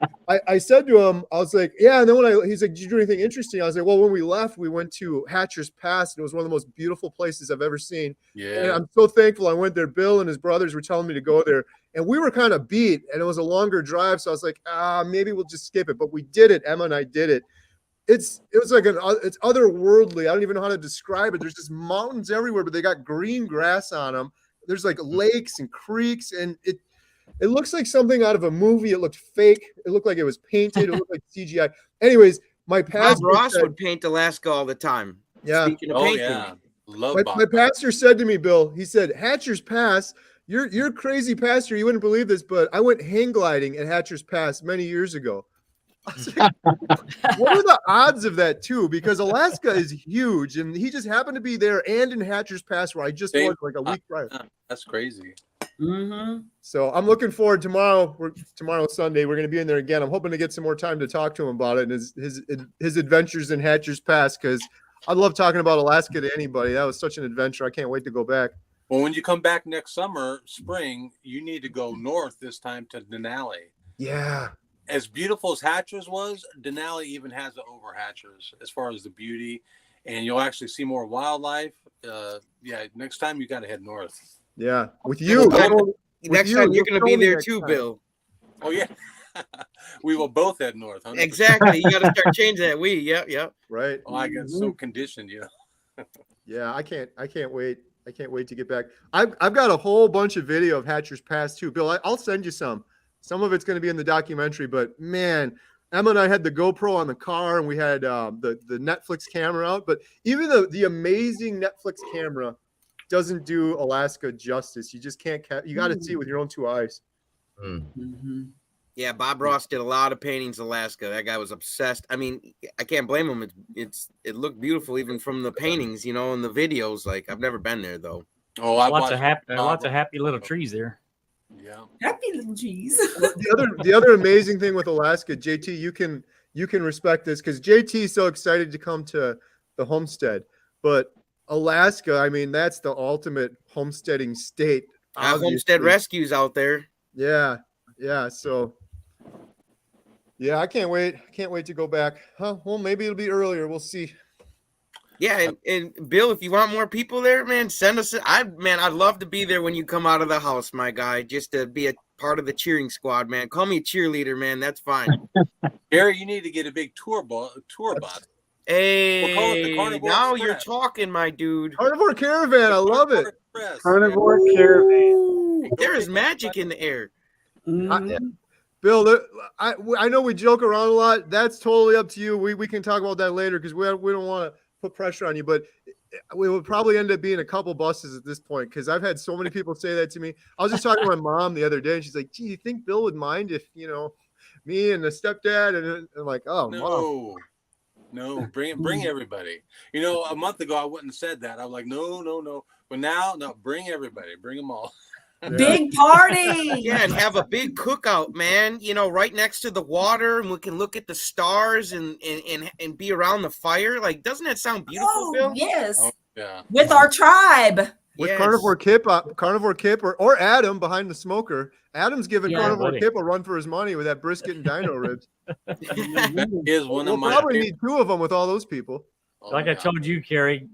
I said to him, I was like, yeah. And then he's like, did you do anything interesting? I was like, well, when we left, we went to Hatcher's Pass. And it was one of the most beautiful places I've ever seen. Yeah. And I'm so thankful I went there. Bill and his brothers were telling me to go there. And we were kind of beat. And it was a longer drive. So I was like, maybe we'll just skip it. But we did it. Emma and I did it. It was like it's otherworldly. I don't even know how to describe it. There's just mountains everywhere, but they got green grass on them. There's like lakes and creeks. And it looks like something out of a movie. It looked fake. It looked like it was painted. It looked like CGI. Anyways, my pastor Bob Ross would paint Alaska all the time. Yeah. Speaking of painting. Love Bob. My pastor said to me, Bill, he said, Hatcher's Pass, you're a crazy pastor. You wouldn't believe this, but I went hang gliding at Hatcher's Pass many years ago. I was like, what are the odds of that too? Because Alaska is huge, and he just happened to be there and in Hatcher's Pass where I just was like a week prior. That's crazy. Mm-hmm. So I'm looking forward tomorrow. Tomorrow Sunday, we're going to be in there again. I'm hoping to get some more time to talk to him about it and his adventures in Hatcher's Pass because I love talking about Alaska to anybody. That was such an adventure. I can't wait to go back. Well, when you come back next spring, you need to go north this time to Denali. Yeah. As beautiful as Hatcher's was, Denali even has it over Hatcher's as far as the beauty, and you'll actually see more wildlife. Next time you got to head north. Yeah, with you. Next time you're going to be there too, Bill. Oh yeah, we will both head north. 100%. Exactly. You got to start changing that. Yep. Right. Oh, I get so conditioned, Yeah, I can't wait. I can't wait to get back. I've got a whole bunch of video of Hatcher's Pass too, Bill. I'll send you some. Some of it's going to be in the documentary, but man, Emma and I had the GoPro on the car and we had the Netflix camera out. But even the amazing Netflix camera doesn't do Alaska justice. You just can't. You got to see it with your own two eyes. Mm-hmm. Yeah, Bob Ross did a lot of paintings in Alaska. That guy was obsessed. I mean, I can't blame him. It looked beautiful even from the paintings, and the videos. Like I've never been there though. Oh, lots of happy little trees there. Yeah, happy little cheese. The other amazing thing with Alaska, JT, you can respect this because JT is so excited to come to the homestead, but Alaska, I mean, that's the ultimate homesteading state. Homestead rescues out there. Yeah. So yeah, I can't wait. Can't wait to go back. Huh? Well, maybe it'll be earlier. We'll see. Yeah, and Bill, if you want more people there, man, send us. I'd love to be there when you come out of the house, my guy, just to be a part of the cheering squad, man. Call me a cheerleader, man. That's fine. Gary, you need to get a big tour bus. Hey, We'll call it the Carnivore now Express. you're talking, my dude. Carnivore Caravan. I love it. Express. Carnivore Caravan. Ooh, there is magic in the air. Bill, I know we joke around a lot. That's totally up to you. We can talk about that later because we don't want to put pressure on you, but we would probably end up being a couple buses at this point because I've had so many people say that to me. I was just talking to my mom the other day, and she's like, "Gee, you think Bill would mind if me and the stepdad?" And I'm like, "Oh, Mom." No, bring everybody. A month ago I wouldn't have said that. I was like, no. But now, no, bring everybody. Bring them all. Big party. Yeah, and have a big cookout, man. Right next to the water, and we can look at the stars and be around the fire. Like, doesn't that sound beautiful, Bill? Yes. Oh, yeah. With our tribe. With Yes. Carnivore Kip, or Adam behind the smoker. Adam's giving Carnivore buddy. Kip a run for his money with that brisket and dino ribs. That is one We'll of my probably need 2 of them with all those people. Like I told you, Kerry,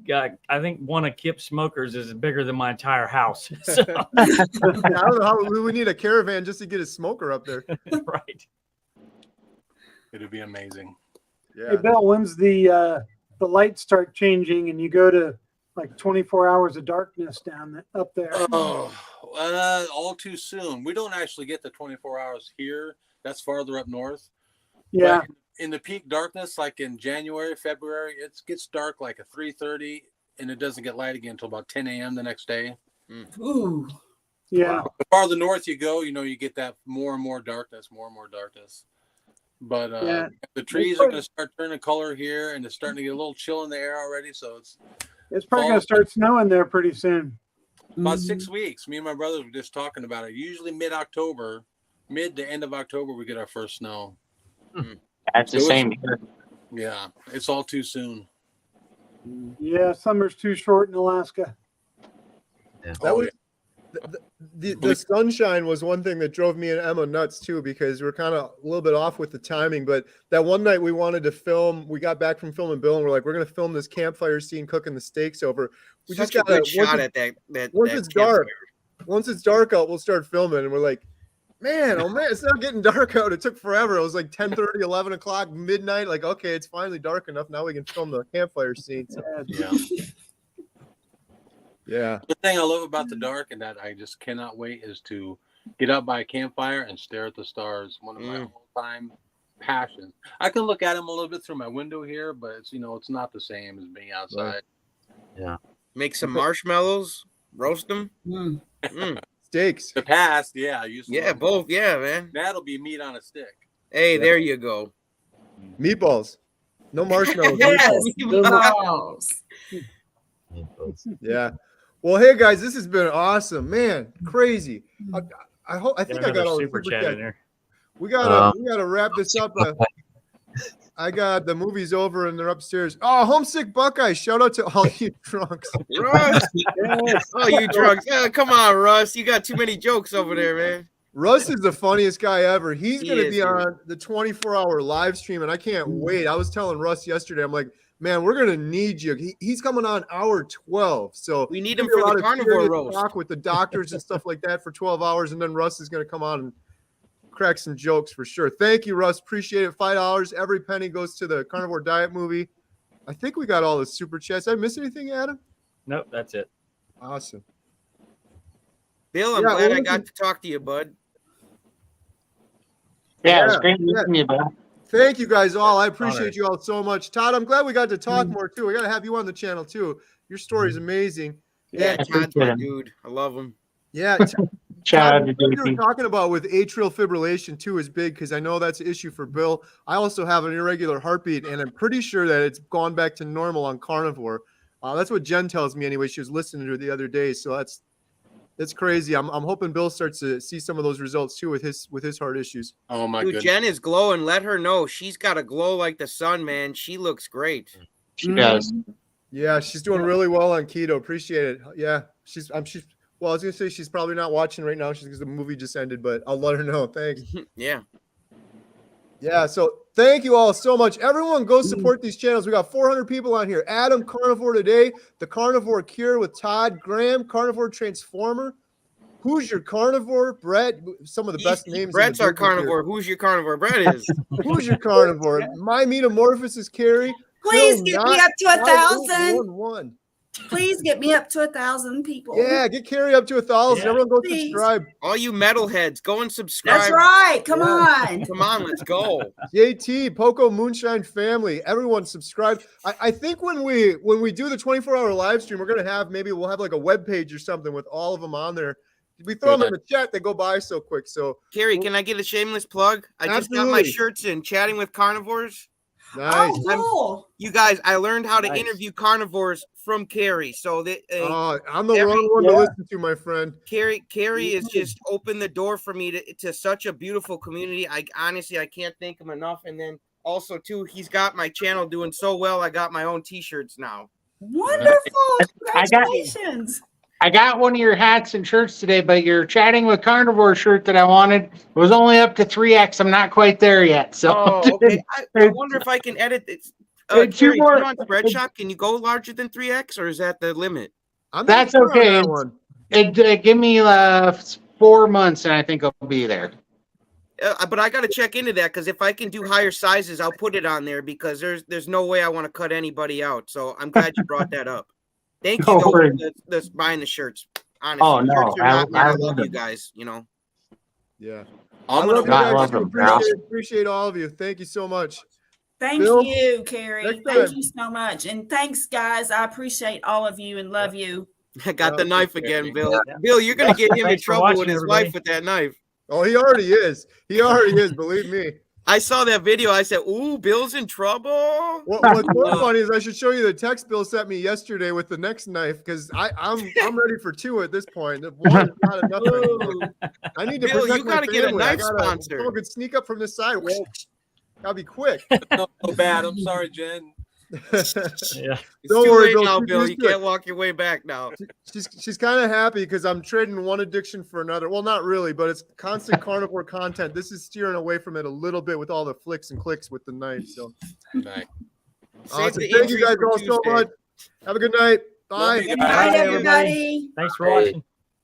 I think one of Kip's smokers is bigger than my entire house. So, I don't know how we need a caravan just to get his smoker up there. right. It'd be amazing. Yeah. Hey, Bill, when's the lights start changing and you go to like 24 hours of darkness up there? Oh, all too soon. We don't actually get the 24 hours here. That's farther up north. Yeah. But in the peak darkness, like in January, February, it gets dark like at 3:30, and it doesn't get light again until about 10 a.m. the next day. Ooh. Yeah. The farther north you go, you get that more and more darkness. But the trees are going to start turning color here, and it's starting to get a little chill in the air already. So It's probably going to start snowing there pretty soon. about 6 weeks. Me and my brothers were just talking about it. Usually mid to end of October, we get our first snow. That's the same here. Yeah, it's all too soon. Yeah, summer's too short in Alaska. Yeah. That was the sunshine was one thing that drove me and Emma nuts too, because we're kind of a little bit off with the timing. But that one night we wanted to film, we got back from filming Bill, and we're like, we're gonna film this campfire scene cooking the steaks over. We Such just got a good shot at that. Once it's dark, once it's dark out, we'll start filming, and we're like, man, oh man, it's not getting dark out. It took forever. It was like 10:30, 11 o'clock, midnight. Like, okay, it's finally dark enough. Now we can film the campfire scene. So, Yeah. yeah. The thing I love about the dark and that I just cannot wait is to get out by a campfire and stare at the stars. One of my all-time passions. I can look at them a little bit through my window here, but it's it's not the same as being outside. Yeah. Make some marshmallows, roast them. Steaks. The past, yeah. I used to love Both. Yeah, man. That'll be meat on a stick. Hey, there you go. Meatballs. No marshmallows. Yes, Meatballs. meatballs. Yeah. Well, hey guys, this has been awesome, man. Crazy. I think I got all the super chat in there. We gotta wrap this up. I got the movies over and they're upstairs. Oh, homesick Buckeye! Shout out to all you drunks. Russ. Oh, you drunks! Yeah, come on, Russ. You got too many jokes over there, man. Russ is the funniest guy ever. He's He gonna is, be on the 24-hour live stream, and I can't wait. I was telling Russ yesterday, I'm like, man, we're gonna need you. He's coming on hour 12, so We need him there'll be a for lot the of carnivore serious roast. talk with the doctors and stuff like that for 12 hours, and then Russ is gonna come on and crack some jokes for sure. Thank you, Russ. Appreciate it. $5. Every penny goes to the Carnivore Diet movie. I think we got all the super chats. Did I miss anything, Adam? Nope, that's it. Awesome. Bill, I'm glad I got to talk to you, bud. Yeah, it's great meeting you, Bill. Thank you guys all. I appreciate you all so much. Todd, I'm glad we got to talk more too. We got to have you on the channel too. Your story is amazing. Yeah, I Todd's appreciate my him. dude. I love him. Yeah. Chad, what you were talking about with atrial fibrillation too is big, because I know that's an issue for Bill. I also have an irregular heartbeat, and I'm pretty sure that it's gone back to normal on carnivore. That's what Jen tells me anyway. She was listening to her the other day, so that's crazy. I'm hoping Bill starts to see some of those results too with his heart issues. Oh my Dude, goodness. Jen is glowing. Let her know. She's got a glow like the sun, man. She looks great. She does. Yeah, she's doing really well on keto. Appreciate it. Yeah, she's Well, I was gonna say she's probably not watching right now because the movie just ended, but I'll let her know. Thanks. Yeah. Yeah. So thank you all so much. Everyone, go support these channels. We got 400 people on here. Adam, Carnivore Today, The Carnivore Cure with Todd, Graham, Carnivore Transformer. Who's Your Carnivore? Brett, some of the best names. Brett's our carnivore. Who's your carnivore? Brett is. Who's Your Carnivore? My Metamorphosis is Kerry. Please get me up to 1,000. 1. Please get me up to 1,000 people. Yeah, get Kerry up to 1,000. Everyone go subscribe. All you metalheads, go and subscribe. That's right. Come on. Come on, let's go. JT, Poco Moonshine family, everyone subscribe. I think when we do the 24-hour live stream, we're gonna have we'll have like a web page or something with all of them on there. We throw them in the chat, they go by so quick. So Kerry, can I get a shameless plug? I just got my shirts in, Chatting with Carnivores. Nice. Oh, cool. You guys, I learned how to interview carnivores from Kerry. So that I'm the wrong one to listen to, my friend. Kerry has just opened the door for me to such a beautiful community. I honestly can't thank him enough. And then also too, he's got my channel doing so well. I got my own t-shirts now. Wonderful. Congratulations. I got one of your hats and shirts today, but your Chatting with Carnivore shirt that I wanted was only up to 3X. I'm not quite there yet. So okay. I wonder if I can edit this. Kerry, you on Spreadshop, can you go larger than 3X, or is that the limit? That's okay. Give me 4 months, and I think I'll be there. But I got to check into that, because if I can do higher sizes, I'll put it on there, because there's no way I want to cut anybody out. So I'm glad you brought that up. Thank you for buying the shirts. Honestly, oh no, I love you guys. You know. Yeah, I love them. Appreciate all of you. Thank you so much. Thank you, Kerry. Thank you so much, and thanks, guys. I appreciate all of you and love you. I got the knife again, Bill. Yeah. Bill, you're gonna get him in trouble with his wife with that knife. Oh, he already is. Believe me. I saw that video. I said, "Ooh, Bill's in trouble." What's more funny is I should show you the text Bill sent me yesterday with the next knife, because I'm ready for 2 at this point. One is not enough. I need to Bill, protect you gotta get a knife sponsor. Someone could sneak up from this side. Gotta be quick. No bad. I'm sorry, Jen. Yeah. Don't worry, Bill. Now, Bill. You can't walk your way back now. She's kind of happy because I'm trading one addiction for another. Well, not really, but it's constant carnivore content. This is steering away from it a little bit with all the flicks and clicks with the knife. So, nice. Awesome. Thank you guys all so much. Have a good night. Bye. Good night, everybody. Thanks for watching.